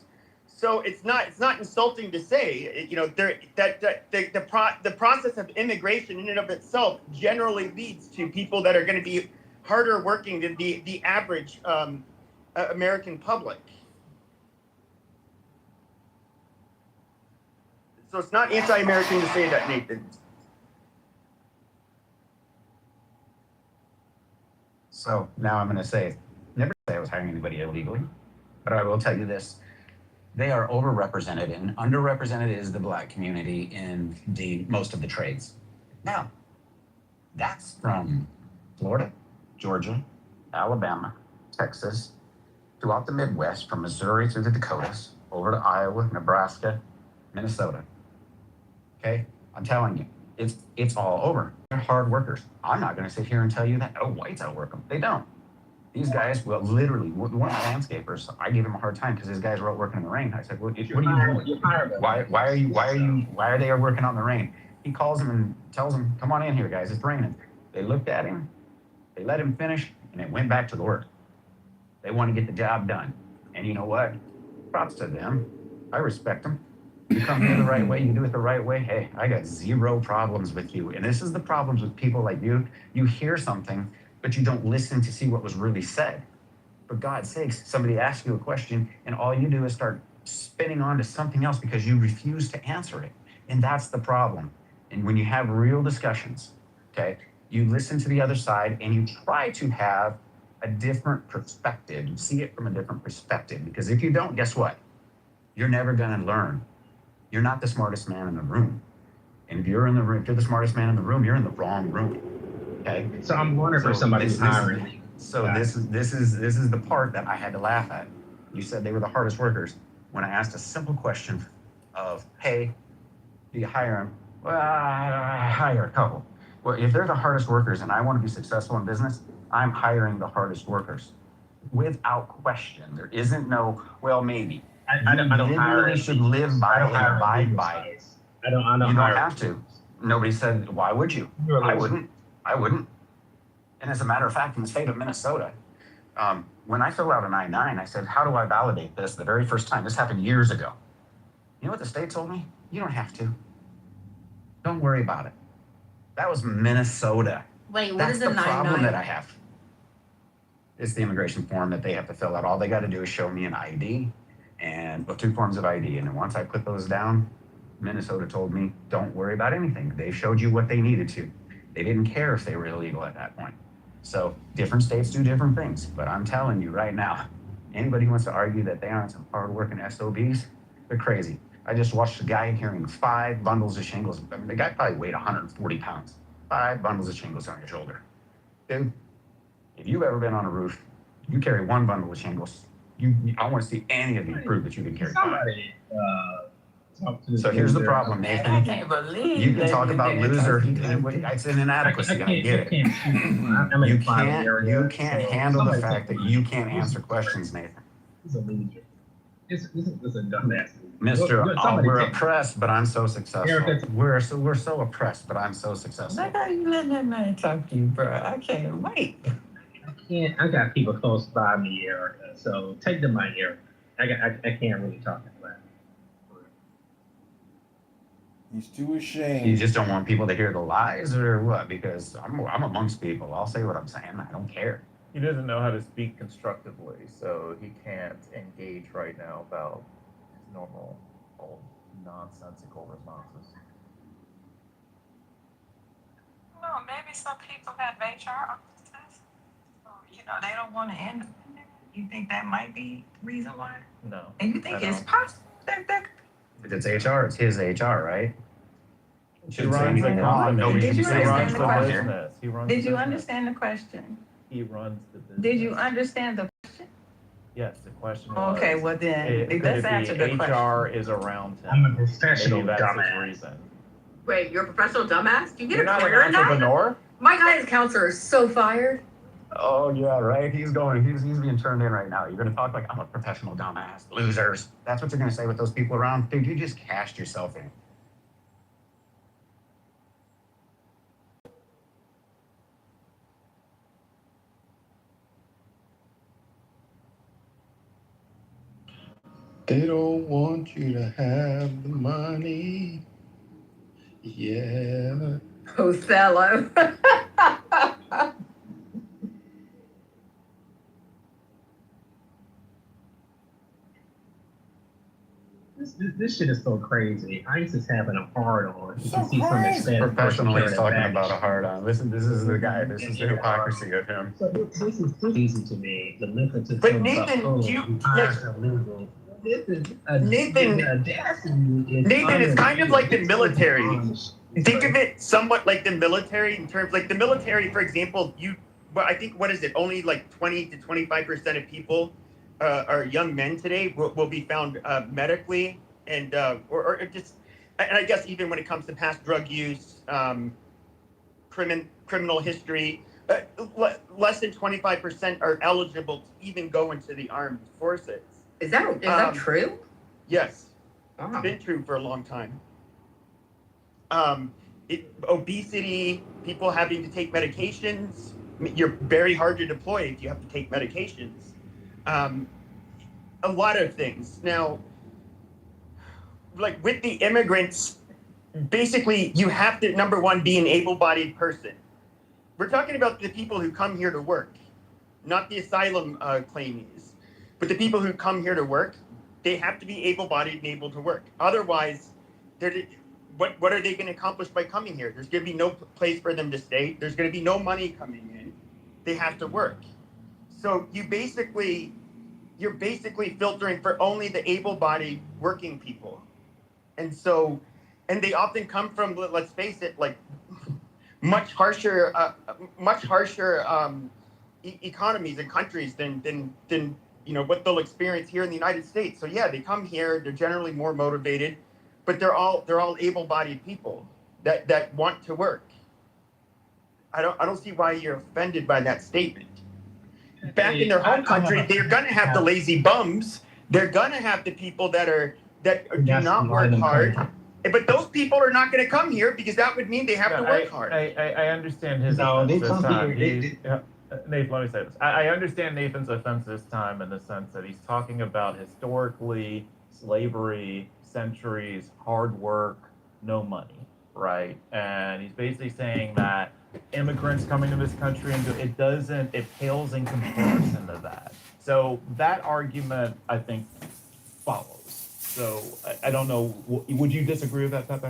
So it's not insulting to say, the process of immigration in and of itself generally leads to people that are going to be harder working than the average American public. So it's not anti-American to say that, Nathan. So now I'm going to say, never say I was hiring anybody illegally, but I will tell you this. They are overrepresented, and underrepresented is the black community in most of the trades. Now, that's from Florida, Georgia, Alabama, Texas, throughout the Midwest, from Missouri through the Dakotas, over to Iowa, Nebraska, Minnesota. Okay? I'm telling you, it's all over. They're hard workers. I'm not going to sit here and tell you that, whites outwork them. They don't. These guys, well, literally, one of my landscapers, I gave him a hard time because his guys were out working in the rain. I said, what are you doing? Why are they working out in the rain? He calls them and tells them, come on in here, guys, it's raining. They looked at him, they let him finish, and it went back to the work. They want to get the job done. And you know what? Props to them. I respect them. You come here the right way, you do it the right way. Hey, I got zero problems with you. And this is the problems with people like you. You hear something, but you don't listen to see what was really said. For God's sakes, somebody asks you a question, and all you do is start spinning on to something else because you refuse to answer it. And that's the problem. And when you have real discussions, okay, you listen to the other side and you try to have a different perspective. You see it from a different perspective. Because if you don't, guess what? You're never going to learn. You're not the smartest man in the room. And if you're the smartest man in the room, you're in the wrong room. Okay. So I'm wondering for somebody who's hiring. This is the part that I had to laugh at. You said they were the hardest workers. When I asked a simple question of, hey, do you hire them? Well, I hire a couple. Well, if they're the hardest workers and I want to be successful in business, I'm hiring the hardest workers. without question. There isn't no, well, maybe. I don't hire. Literally should live by and abide by it. I don't You don't hire. have to. Nobody said, why would you? I wouldn't. I wouldn't. And as a matter of fact, in the state of Minnesota, when I filled out an I-9, I said, how do I validate this? The very first time. This happened years ago. You know what the state told me? You don't have to. Don't worry about it. That was Minnesota. Wait, what That's is the a problem that 9-9? I have. It's the immigration form that they have to fill out. All they got to do is show me an ID and 2 forms of ID. And then once I put those down, Minnesota told me, don't worry about anything. They showed you what they needed to. They didn't care if they were illegal at that point. So different states do different things. But I'm telling you right now, anybody who wants to argue that they aren't some hardworking SOBs, they're crazy. I just watched a guy carrying 5 bundles of shingles. I mean, the guy probably weighed 140 pounds. 5 bundles of shingles on your shoulder. Dude, if you've ever been on a roof, you carry 1 bundle of shingles. I want to see any of you prove that you can carry 5. Somebody talk to So here's the problem, I Nathan. can't believe You can talk about loser. I It's an inadequacy. I get it. You can't handle the fact that you can't answer questions, Nathan. He's a loser. This is a dumbass. Mister, we're take- oppressed, but I'm so successful. Erica- We're so oppressed, but I'm so successful. Like, how you letting that man talk to you, bro? I can't wait. I got people close by me, Erica. So take the mic, Erica. I can't really talk about it. He's too ashamed. You just don't want people to hear the lies, or what? Because I'm amongst people. I'll say what I'm saying. I don't care. He doesn't know how to speak constructively, so he can't engage right now about his normal, old, nonsensical responses. No, maybe some people have HR offices. They don't want to end up in there. You think that might be the reason why? No. And you think I it's don't. possible that If it's HR, it's his HR, right? He runs the company. Nobody Did can you say understand anything the wrong question? here. Business. He runs Did the you business. understand the question? He runs the business. Did you understand the question? Yes, the question was. Okay, well then, could let's it answer be the question. HR is around him? I'm a professional Maybe that's his dumbass. reason. Wait, you're a professional dumbass? Do you get You're a not an career in that? entrepreneur? My guidance counselor is so fired. Oh yeah, right. He's being turned in right now. You're gonna talk like I'm a professional dumbass. Losers. That's what you're gonna say with those people around. Dude, you just cashed yourself in. They don't want you to have the money. Yeah. Othello. This shit is so crazy. ICE is having a hard on. You can see some crazy. Hispanic Professionally, person he's talking carrying a about a badge. hard on. Listen, this is the guy. This is the hypocrisy of him. So this is easy to me. The listen to But some Nathan, stuff, you- hires illegal. This is Nathan- the audacity is Nathan, it's kind of like the military. It's Think of it somewhat like the military in terms, like the military, for example, I think, what is it? Only like 20 to 25% of people are young men today will be found medically and or just, and I guess even when it comes to past drug use, criminal history, less than 25% are eligible to even go into the armed forces. Is that true? Yes. Wow. It's been true for a long time. Obesity, people having to take medications. You're very hard to deploy if you have to take medications. A lot of things. Now, like with the immigrants, basically you have to, number one, be an able-bodied person. We're talking about the people who come here to work, not the asylum claimees. But the people who come here to work, they have to be able-bodied and able to work. Otherwise, what are they going to accomplish by coming here? There's going to be no place for them to stay. There's going to be no money coming in. They have to work. So you're basically filtering for only the able-bodied working people. And they often come from, let's face it, like much harsher economies and countries than what they'll experience here in the United States. So yeah, they come here. They're generally more motivated, but they're all able-bodied people that want to work. I don't see why you're offended by that statement. back in their home country, they're gonna have the lazy bums. They're gonna have the people that do not work hard. But those people are not going to come here because that would mean they have to work hard. I understand his No, offense they this come time. here. Nathan, let me say this. I understand Nathan's offense this time in the sense that he's talking about historically slavery, centuries, hard work, no money, right? And he's basically saying that immigrants coming to this country and it pales in comparison to that. So that argument, I think, follows. So I don't know. Would you disagree with that, Pepe?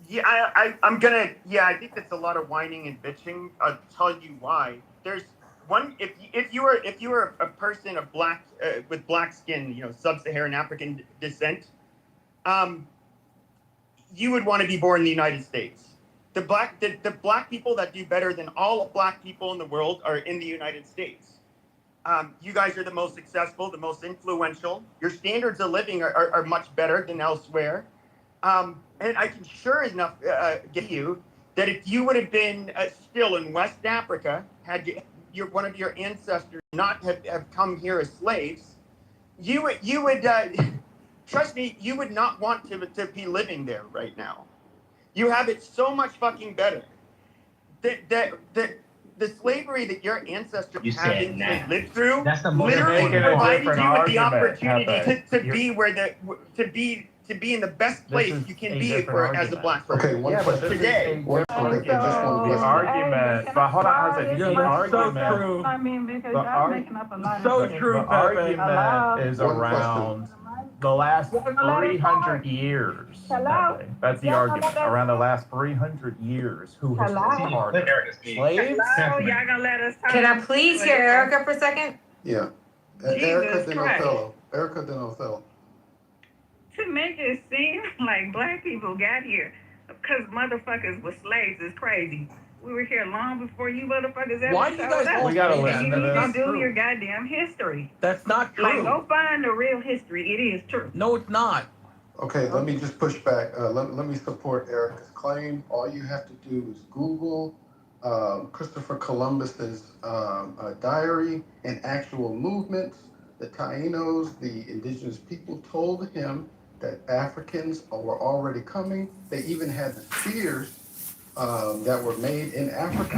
Yeah, I think that's a lot of whining and bitching. I'll tell you why. There's one. If you were a person of black with black skin, sub-Saharan African descent, you would want to be born in the United States. The black people that do better than all black people in the world are in the United States. You guys are the most successful, the most influential. Your standards of living are much better than elsewhere. And I can sure enough get you that if you would have been still in West Africa, had one of your ancestors not have come here as slaves, you would trust me, you would not want to be living there right now. You have it so much fucking better. The slavery that your ancestors have lived through literally provided you with the opportunity to be in the best place you can be as a black person. Okay, one question. Today. The argument, but hold on a second. The argument, I mean, because y'all making up a lot of so true. The argument is around the last 300 years. Pepe. That's the argument. Around the last 300 years, who has worked harder? Slaves? Hello, y'all gonna let us talk? Can I please hear Erica for a second? Yeah. Jesus Erica then Christ. Othello. Erica then Othello. To make it seem like black people got here because motherfuckers were slaves is crazy. We were here long before you motherfuckers ever Why do you showed guys up. We gotta And listen you to need this. to do your goddamn history. That's not Like, true. go find the real history. It is true. No, it's not. Okay, let me just push back. Let me support Erica's claim. All you have to do is Google Christopher Columbus's diary and actual movements. The Tainos, the indigenous people, told him that Africans were already coming. They even had the spears that were made in Africa.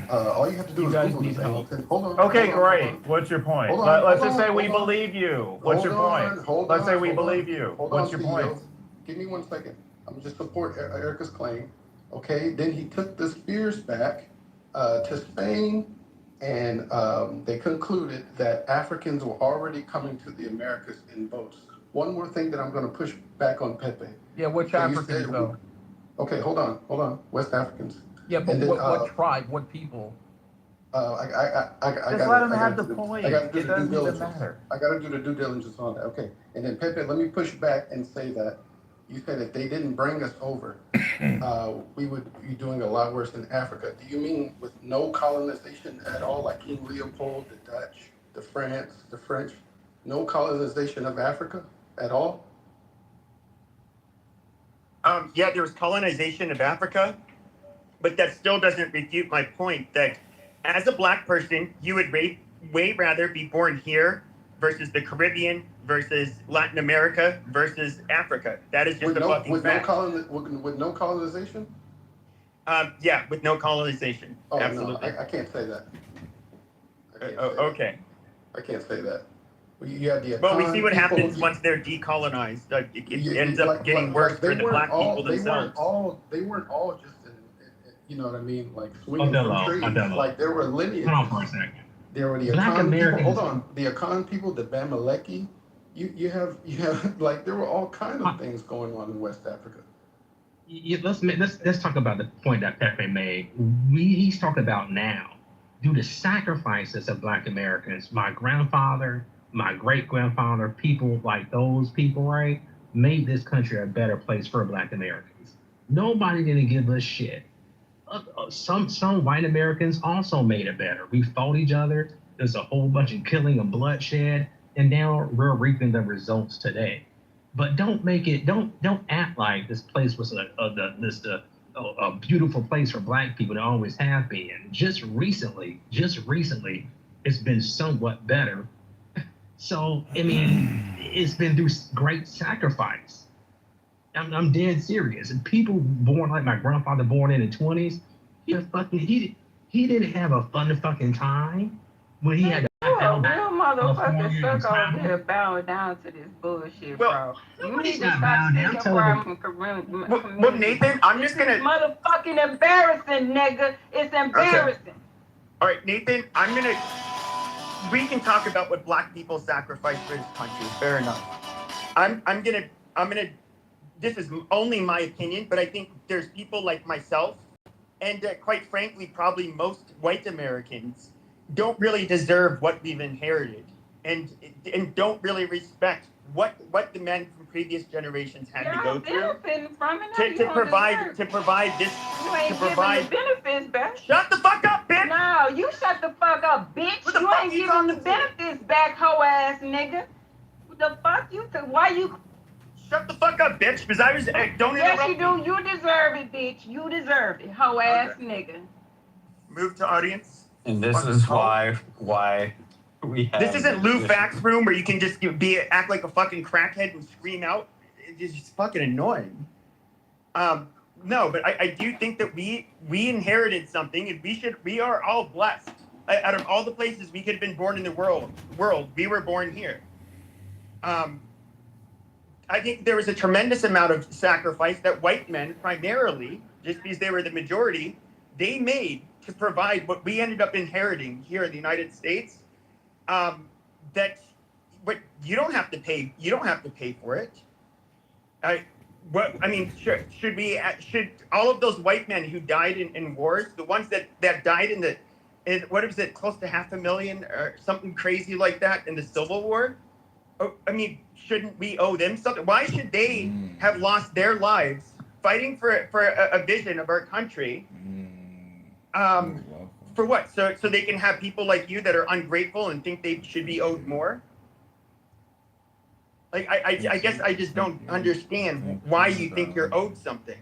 All you have to do is Google this. Hold on. Okay, hold on, great. hold on. What's your point? Hold on, Let's hold just on, say we hold on. believe you. What's your point? Let's say we believe you. What's your point? Give me 1 second. I'm gonna just support Erica's claim. Okay, then he took the spears back to Spain, and they concluded that Africans were already coming to the Americas in boats. One more thing that I'm gonna push back on Pepe. Yeah, which Africans though? Okay, hold on. West Africans. Yeah, but And then, what tribe? What people? I Just let him have the point. I gotta do It the due doesn't even diligence. matter. I gotta do the due diligence on that. Okay, and then Pepe, let me push back and say that you said if they didn't bring us over, we would be doing a lot worse in Africa. Do you mean with no colonization at all, like King Leopold, the Dutch, the French, no colonization of Africa at all? Yeah, there was colonization of Africa, but that still doesn't refute my point that as a black person, you would way rather be born here versus the Caribbean versus Latin America versus Africa. That is just a fucking fact. With no colonization? Yeah, with no colonization. Oh, absolutely. no, I can't say that. Okay. I can't say that. You have the Well, we see what people- happens once they're decolonized. It ends up getting worse for the black people themselves. They weren't all just, you know what I mean, like swinging from trees. Like there were lineages. Hold on for a second. There were the Black Akan people. Americans- Hold on, the Akan people, the Bamaleki. You have like there were all kind of things going on in West Africa. Let's talk about the point that Pepe made. He's talking about now, due to sacrifices of Black Americans. My grandfather, my great grandfather, people like those people, right, made this country a better place for Black Americans. Nobody didn't give a shit. Some white Americans also made it better. We fought each other. There's a whole bunch of killing and bloodshed, and now we're reaping the results today. But don't act like this place was a beautiful place for Black people. It always have been. Just recently, it's been somewhat better. So, I mean, it's been through great sacrifice. I'm dead serious. And people born like my grandfather, born in the 20s, he didn't have a fun fucking time when he had to You a real motherfucker California and stuck over travel. here bowing down to this bullshit, Well, bro. You nobody's need to not stop bowing down. speaking I'm from community. Well, Nathan, I'm just This is gonna. motherfucking embarrassing, nigga. It's embarrassing. All right, Nathan, we can talk about what black people sacrificed for this country. Fair enough. I'm gonna. This is only my opinion, but I think there's people like myself, and quite frankly, probably most white Americans don't really deserve what we've inherited, and don't really respect what the men from previous generations had to go through to provide this. You ain't to provide giving the benefits back. Shut the fuck up, bitch! No, you shut the fuck up, bitch. What the You fuck ain't you giving the talking to? benefits back, hoe ass nigga. What the fuck you? Why you? Shut the fuck up, bitch! Because I was don't Yes, interrupt you do. You deserve it, bitch. You deserve it, hoe ass nigga. Move to audience. And this is why we have. This isn't Lou Fax room where you can just act like a fucking crackhead and scream out. It's just fucking annoying. No, but I do think that we inherited something, and we are all blessed. Out of all the places we could have been born in the world, we were born here. I think there was a tremendous amount of sacrifice that white men, primarily, just because they were the majority, they made to provide what we ended up inheriting here in the United States. But you don't have to pay. You don't have to pay for it. Should all of those white men who died in wars, the ones that died in what was it, close to 500,000 or something crazy like that in the Civil War? I mean, shouldn't we owe them something? Why should they have lost their lives fighting for a vision of our country? For what? So they can have people like you that are ungrateful and think they should be owed more? Like, I guess I just don't understand why you think you're owed something.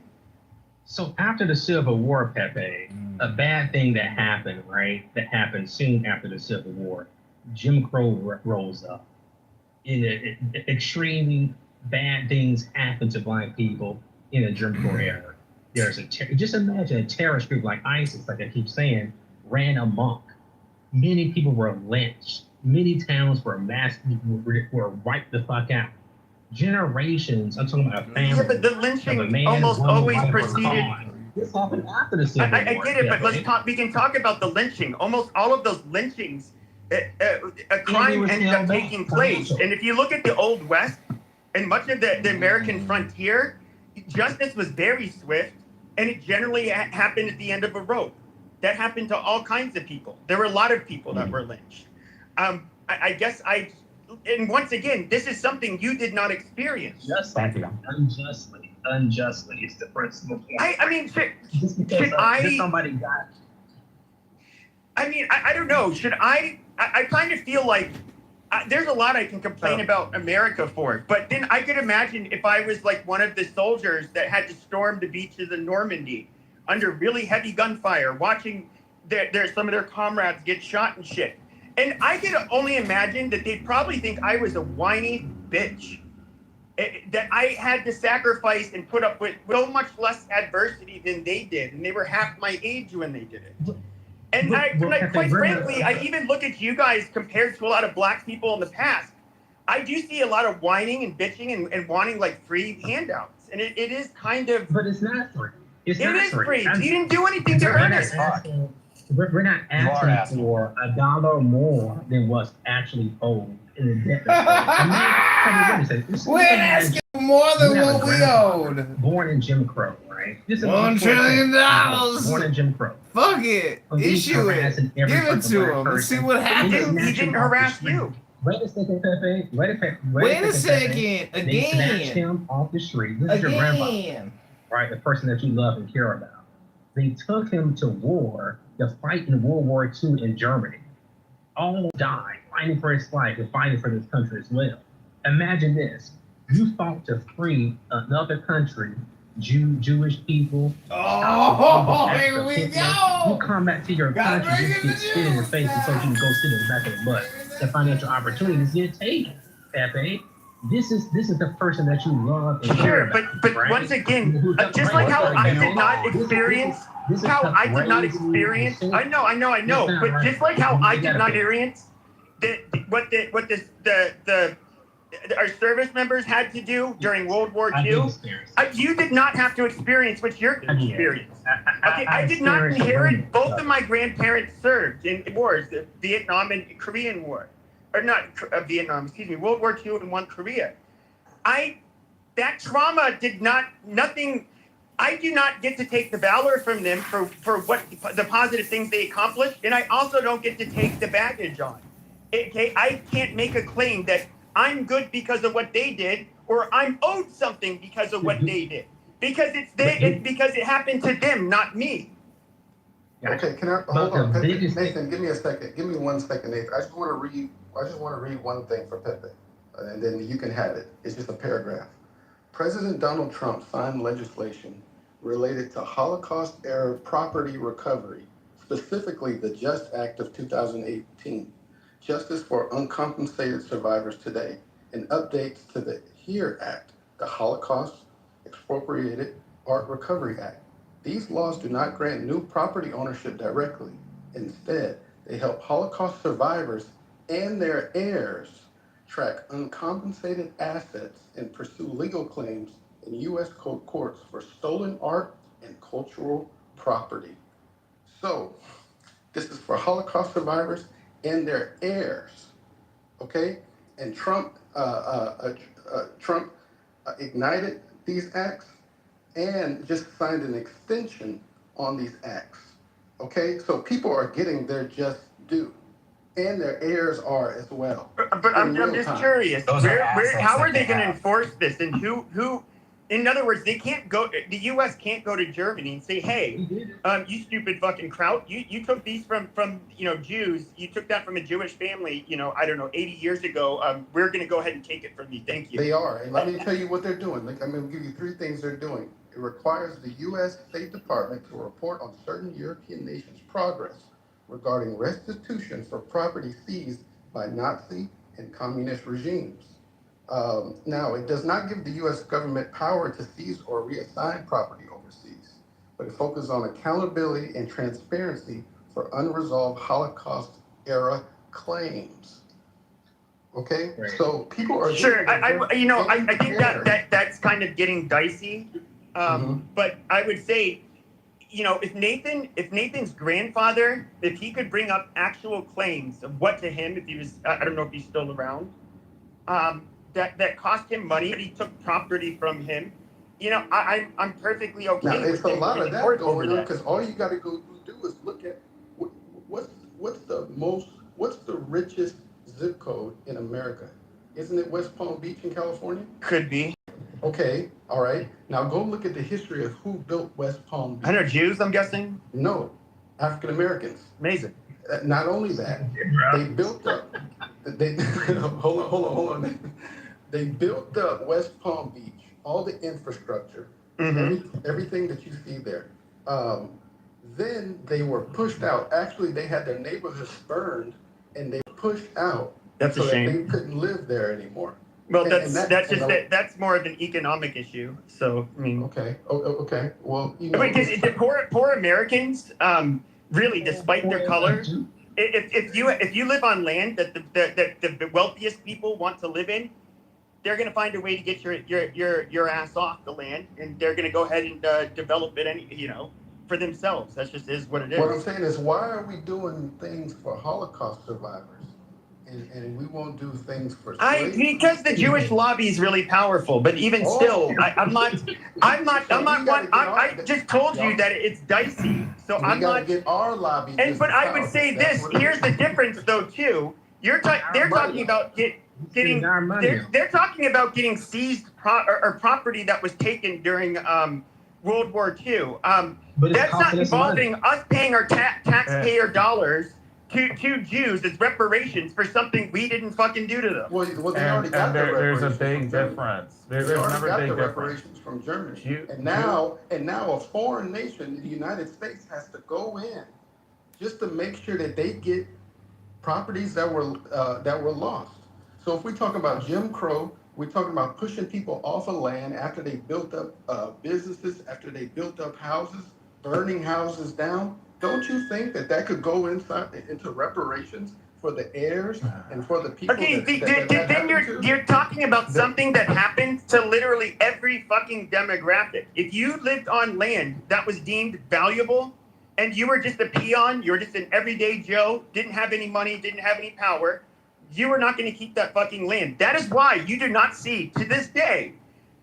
So after the Civil War, Pepe, a bad thing that happened, right? That happened soon after the Civil War, Jim Crow rose up. Extremely bad things happened to black people in the Jim Crow era. There's just imagine a terrorist group like ISIS, like I keep saying, ran amok. Many people were lynched. Many towns were were wiped the fuck out. Generations. I'm talking about a family. Yeah, but the lynching almost always preceded. This happened after the Civil War. I get it, but let's talk. We can talk about the lynching. Almost all of those lynchings, a crime ended up taking place. And if you look at the Old West and much of the American frontier, justice was very swift, and it generally happened at the end of a rope. That happened to all kinds of people. There were a lot of people that were lynched. And once again, this is something you did not experience. Unjustly is the principal point. I mean, somebody got. I mean, I don't know. I kind of feel like there's a lot I can complain about America for, but then I could imagine if I was like one of the soldiers that had to storm the beaches of Normandy under really heavy gunfire, watching some of their comrades get shot and shit. And I could only imagine that they'd probably think I was a whiny bitch. That I had to sacrifice and put up with so much less adversity than they did. And they were half my age when they did it. And quite frankly, I even look at you guys compared to a lot of black people in the past. I do see a lot of whining and bitching and wanting like free handouts. And it is kind of... But it's not free. It is free. You didn't do anything to earn it. We're not asking for $1 more than what's actually owed in the debt. We're asking for more than what we owed. Born in Jim Crow, right? $1 trillion. Born in Jim Crow. Fuck it. Issue it. Give it to him. Let's see what happens. He didn't harass you. Wait a second, Pepe. Wait a second. Again. They snatched him off the street. This is your grandfather, right? The person that you love and care about. They took him to war to fight in World War II in Germany. All died fighting for his life and fighting for this country as well. Imagine this. You fought to free another country Jewish people. Oh, here we go. You come back to your country, just get spit in the face and so you can go sit in the back of the bus. The financial opportunities get taken, Pepe. This is the person that you love and care about. But right? once again, just like how I did not experience, I know, but just like how I did not experience our service members had to do during World War II, you did not have to experience what you're experiencing. Okay, I did not inherit. Both of my grandparents served in wars, the Vietnam and Korean War, or not Vietnam, excuse me, World War II and Korea. That trauma did not, nothing. I do not get to take the valor from them for what the positive things they accomplished, and I also don't get to take the baggage on. Okay, I can't make a claim that I'm good because of what they did, or I'm owed something because of what they did, because because it happened to them, not me. Okay, can I hold on, Pepe? Nathan, give me a second. Give me 1 second, Nathan. I just want to read one thing for Pepe, and then you can have it. It's just a paragraph. President Donald Trump signed legislation related to Holocaust-era property recovery, specifically the JUST Act of 2018, Justice for Uncompensated Survivors Today, and updates to the HERE Act, the Holocaust Expropriated Art Recovery Act. These laws do not grant new property ownership directly. Instead, they help Holocaust survivors and their heirs track uncompensated assets and pursue legal claims in U.S. courts for stolen art and cultural property. So, this is for Holocaust survivors and their heirs, okay? And Trump ignited these acts and just signed an extension on these acts, okay? So people are getting their just due, and their heirs are as well. But I'm just curious, how are they going to enforce this? And who? In other words, they can't go. The U.S. can't go to Germany and say, "Hey, you stupid fucking kraut, you took these from Jews. You took that from a Jewish family. I don't know, 80 years ago. We're going to go ahead and take it from you. Thank you." They are, and let me tell you what they're doing. Like, I'm going to give you 3 things they're doing. It requires the U.S. State Department to report on certain European nations' progress regarding restitution for property seized by Nazi and communist regimes. Now, it does not give the U.S. government power to seize or reassign property overseas, but it focuses on accountability and transparency for unresolved Holocaust-era claims. Okay, right. So people are sure. I think that's kind of getting dicey, but I would say, if Nathan's grandfather, if he could bring up actual claims of what to him, if he was, I don't know if he's still around, that cost him money, he took property from him, I'm perfectly okay now, with it's a lot of that going on, because all you got to go do is look at what's the richest zip code in America? Isn't it West Palm Beach in California? Could be. Okay, all right. Now go look at the history of who built West Palm Beach. I know, Jews, I'm guessing? No, African Americans. Amazing. Not only that, they built up. Hold on. They built up West Palm Beach, all the infrastructure, everything that you see there. Then they were pushed out. Actually, they had their neighborhoods burned, and they were pushed out. That's a shame. That they couldn't live there anymore. Well, that's more of an economic issue. So I mean, okay. Well, because the poor Americans, really, despite their color, if you live on land that the wealthiest people want to live in, they're going to find a way to get your ass off the land, and they're going to go ahead and develop it for themselves. That just is what it is. What I'm saying is, why are we doing things for Holocaust survivors? And we won't do things for slaves? Because the Jewish lobby is really powerful, but even still, I just told you that it's dicey. So I'm not get our lobby. But I would say this. Here's the difference, though, too. They're talking about they're talking about getting seized or property that was taken during World War II. That's not involving us paying our taxpayer dollars to Jews as reparations for something we didn't fucking do to them. Well, they already got the reparations. There's a big difference. There's another big difference. Reparations from Germany, and now a foreign nation, the United States, has to go in just to make sure that they get properties that were lost. So if we talk about Jim Crow, we're talking about pushing people off of land after they built up businesses, after they built up houses, burning houses down. Don't you think that could go into reparations for the heirs and for the people? Okay, then you're talking about something that happened to literally every fucking demographic. If you lived on land that was deemed valuable, and you were just a peon, you were just an everyday Joe, didn't have any money, didn't have any power, you were not going to keep that fucking land. That is why you do not see, to this day,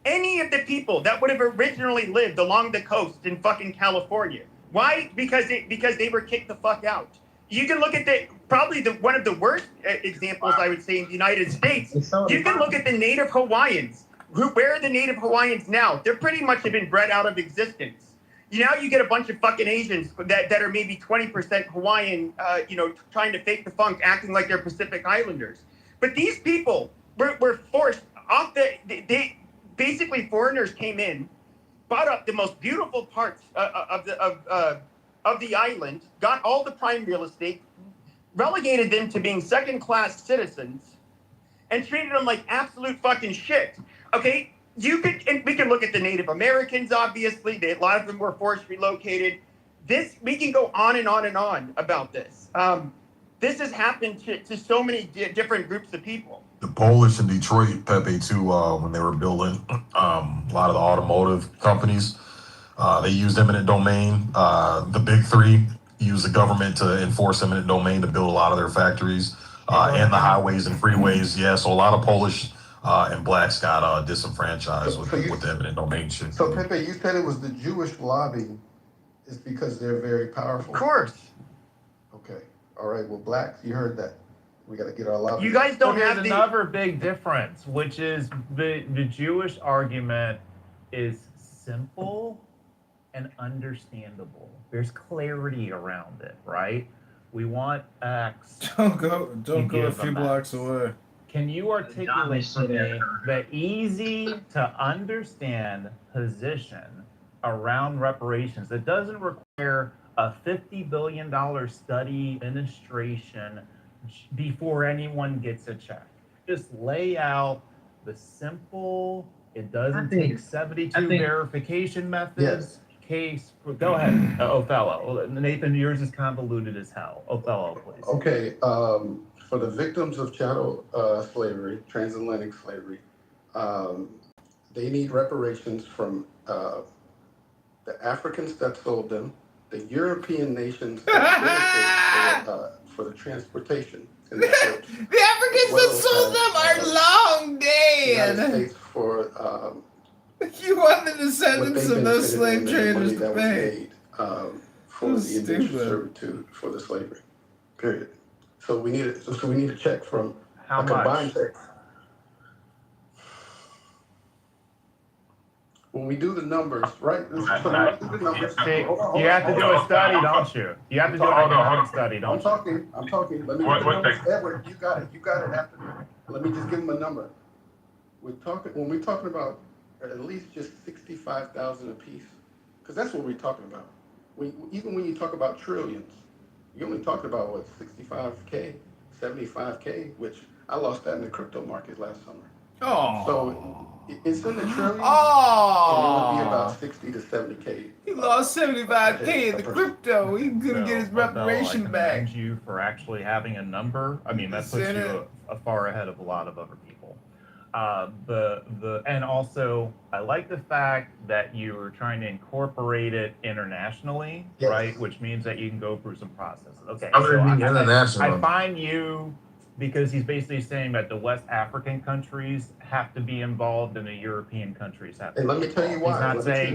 any of the people that would have originally lived along the coast in fucking California. Why? Because they were kicked the fuck out. You can look at one of the worst examples, I would say, in the United States. You can look at the Native Hawaiians. Where are the Native Hawaiians now? They're pretty much have been bred out of existence. Now you get a bunch of fucking Asians that are maybe 20% Hawaiian, trying to fake the funk, acting like they're Pacific Islanders. But these people were forced off they basically foreigners came in, bought up the most beautiful parts of the island, got all the prime real estate, relegated them to being second-class citizens, and treated them like absolute fucking shit. Okay? We can look at the Native Americans, obviously. A lot of them were forced relocated. We can go on and on and on about this. This has happened to so many different groups of people. The Polish in Detroit, Pepe, too, when they were building a lot of the automotive companies, they used eminent domain. The big three used the government to enforce eminent domain to build a lot of their factories and the highways and freeways. Yeah, so a lot of Polish and blacks got disenfranchised with the eminent domain shit. So Pepe, you said it was the Jewish lobby is because they're very powerful. Of course. Okay. All right. Well, blacks, you heard that. We got to get our lobby. You guys don't have another big difference, which is the Jewish argument is simple and understandable. There's clarity around it, right? We want X. Don't go a few blocks away. Can you articulate for me the easy to understand position around reparations that doesn't require a $50 billion study administration before anyone gets a check? Just lay out the simple, it doesn't take 72 verification methods. Case, go ahead, Othello. Nathan, yours is convoluted as hell. Othello, please. Okay, for the victims of chattel slavery, transatlantic slavery, they need reparations from the Africans that sold them, the European nations that benefited for the transportation. In the ships, the Africans that sold them are long dead. United States for you want the descendants of those slave traders to pay for the indentured servitude for the slavery. Period. So we need a check from a combined check. When we do the numbers, right? You have to do a study, don't you? You have to do an economic study, don't you? I'm talking. Let me get the numbers. Edward, you got it after me. Let me just give him a number. When we're talking about at least just 65,000 apiece, because that's what we're talking about. Even when you talk about trillions, you're only talking about what, 65K, 75K, which I lost that in the crypto market last summer. Oh. So it's in the trillions. Oh. And it would be about 60 to 70K. He lost 75K in the crypto. He couldn't get his reparation back. I commend you for actually having a number. I mean, that puts you far ahead of a lot of other people. And also I like the fact that you were trying to incorporate it internationally, right? Which means that you can go through some processes. Okay. So I find you, because he's basically saying that the West African countries have to be involved and the European countries have to be involved. Let me tell you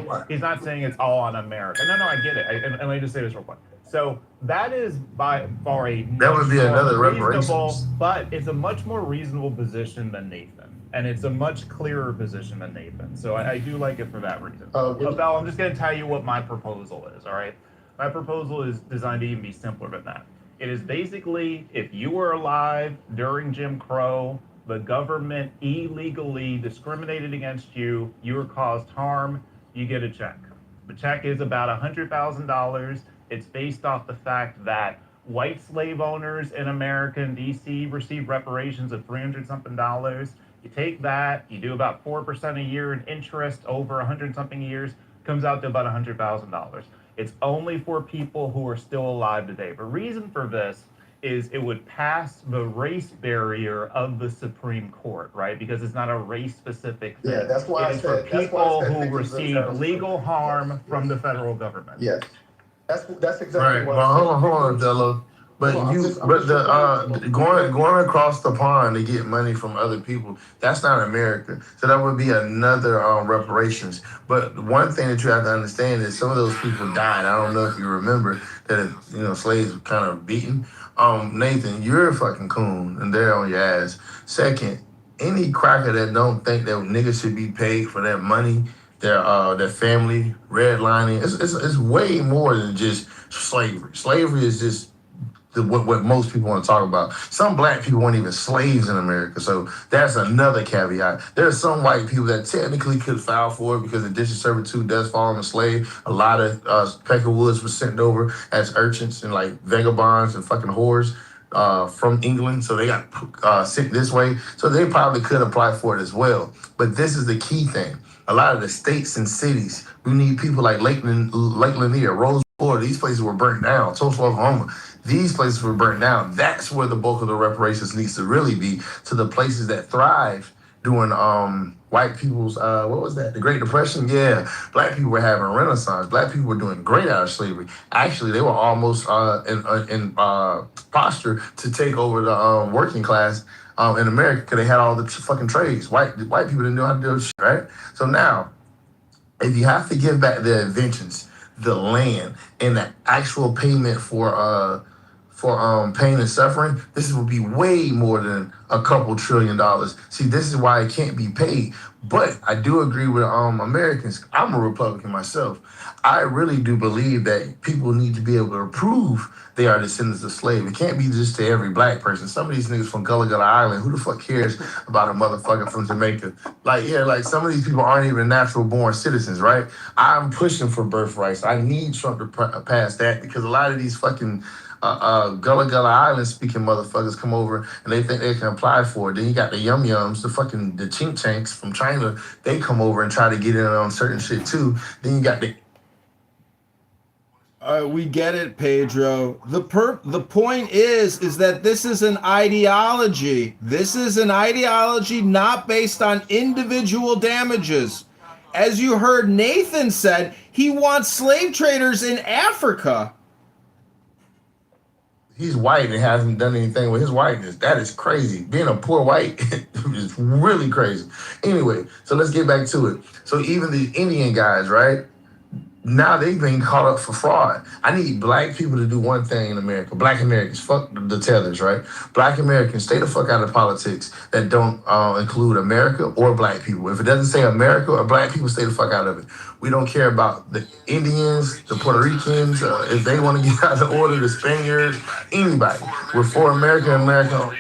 why. He's not saying it's all on America. No, I get it. And let me just say this real quick. So that is by far that would be another reparations, but it's a much more reasonable position than Nathan. And it's a much clearer position than Nathan. So I do like it for that reason. Val, I'm just going to tell you what my proposal is, all right? My proposal is designed to even be simpler than that. It is basically, if you were alive during Jim Crow, the government illegally discriminated against you, you were caused harm, you get a check. The check is about $100,000. It's based off the fact that white slave owners in America and DC receive reparations of $300-something. You take that, you do about 4% a year in interest over 100-something years, comes out to about $100,000. It's only for people who are still alive today. The reason for this is it would pass the race barrier of the Supreme Court, right? Because it's not a race-specific thing. Yeah, that's why It I is for said people who victims of receive terrorism. legal harm from the federal government. Yes, that's exactly Right. what Well, I said. hold on, Dello. But Hold on, I'm just going across the pond to get money from other people, that's not America. So that would be another reparations. But one thing that you have to understand is some of those people died. I don't know if you remember that slaves were kind of beaten. Nathan, you're a fucking coon and they're on your ass. Second, any cracker that don't think that niggas should be paid for that money, their family redlining, it's way more than just slavery. Slavery is just what most people want to talk about. Some black people weren't even slaves in America, so that's another caveat. There are some white people that technically could file for it because indentured servitude does fall on the slave. A lot of Peckerwoods were sent over as urchins and like vagabonds and fucking whores from England, so they got sent this way. So they probably could apply for it as well. But this is the key thing. A lot of the states and cities, we need people like Lake Lanier, Rose, Florida. These places were burnt down. Tulsa, Oklahoma. These places were burnt down. That's where the bulk of the reparations needs to really be, to the places that thrived during white people's what was that? The Great Depression? Yeah. Black people were having a renaissance. Black people were doing great out of slavery. Actually, they were almost in posture to take over the working class in America because they had all the fucking trades. White people didn't know how to do shit, right? So now, if you have to give back the inventions, the land, and the actual payment for pain and suffering, this will be way more than a couple $1 trillion. See, this is why it can't be paid. But I do agree with Americans. I'm a Republican myself. I really do believe that people need to be able to prove they are descendants of slaves. It can't be just to every black person. Some of these niggas from Gullah Gullah Island, who the fuck cares about a motherfucker from Jamaica? Like some of these people aren't even natural born citizens, right? I'm pushing for birthrights. I need Trump to pass that because a lot of these fucking Gullah Gullah Island speaking motherfuckers come over and they think they can apply for it. Then you got the Yum Yums, the Chink Chanks from China. They come over and try to get in on certain shit too. Then you got the we get it, Pedro. The point is that this is an ideology. This is an ideology not based on individual damages. As you heard Nathan said, he wants slave traders in Africa. He's white and hasn't done anything with his whiteness. That is crazy. Being a poor white is really crazy. Anyway, so let's get back to it. So even the Indian guys, right? Now they've been caught up for fraud. I need black people to do one thing in America. Black Americans, fuck the tethers, right? Black Americans, stay the fuck out of politics that don't include America or black people. If it doesn't say America or black people, stay the fuck out of it. We don't care about the Indians, the Puerto Ricans, if they want to get out of order, the Spaniards, anybody. We're for America, America.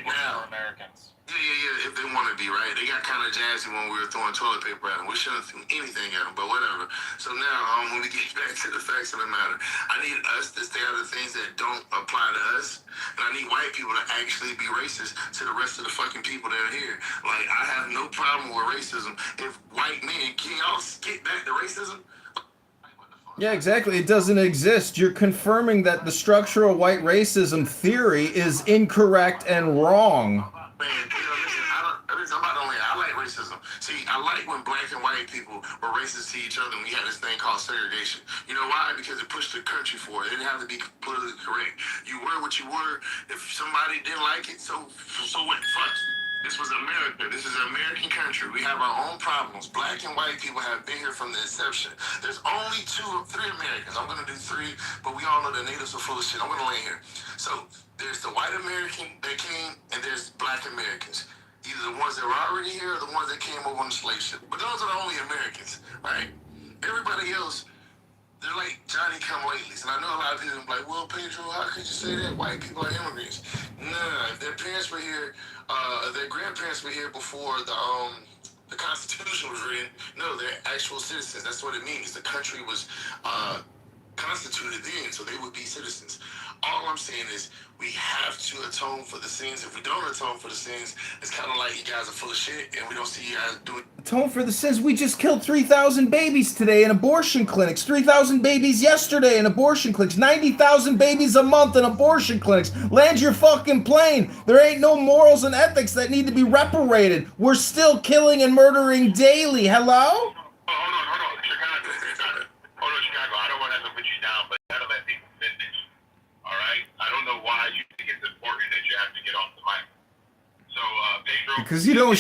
If they want to be, right? They got kind of jazzy when we were throwing toilet paper at them. We shouldn't throw anything at them, but whatever. So now, when we get back to the facts of the matter, I need us to stay out of things that don't apply to us, and I need white people to actually be racist to the rest of the fucking people that are here. Like, I have no problem with racism. If white men, can y'all get back to racism? Yeah, exactly. It doesn't exist. You're confirming that the structural white racism theory is incorrect and wrong. I like racism. See, I like when black and white people were racist to each other and we had this thing called segregation. You know why? Because it pushed the country forward. It didn't have to be politically correct. You were what you were. If somebody didn't like it, so what? Fuck you. This was America. This is an American country. We have our own problems. Black and white people have been here from the inception. There's only 2 or 3 Americans. I'm going to do 3, but we all know the natives are full of shit. I'm going to land here. So there's the white American that came, and there's black Americans. Either the ones that were already here or the ones that came over on the slave ship. But those are the only Americans, right? Everybody else they're like Johnny come latelys. And I know a lot of people are like, well, Pedro, how could you say that? White people are immigrants. Nah, if their parents were here, their grandparents were here before the Constitution was written. No, they're actual citizens. That's what it means. The country was constituted then, so they would be citizens. All I'm saying is we have to atone for the sins. If we don't atone for the sins, it's kind of like you guys are full of shit, and we don't see you guys doing. Atone for the sins. We just killed 3,000 babies today in abortion clinics. 3,000 babies yesterday in abortion clinics. 90,000 babies a month in abortion clinics. Land your fucking plane. There ain't no morals and ethics that need to be reparated. We're still killing and murdering daily. Hello? Chicago, I don't want to put you down, but you gotta let people finish. All right? I don't know why you think it's important that you have to get off the mic. So, Pedro. Because you don't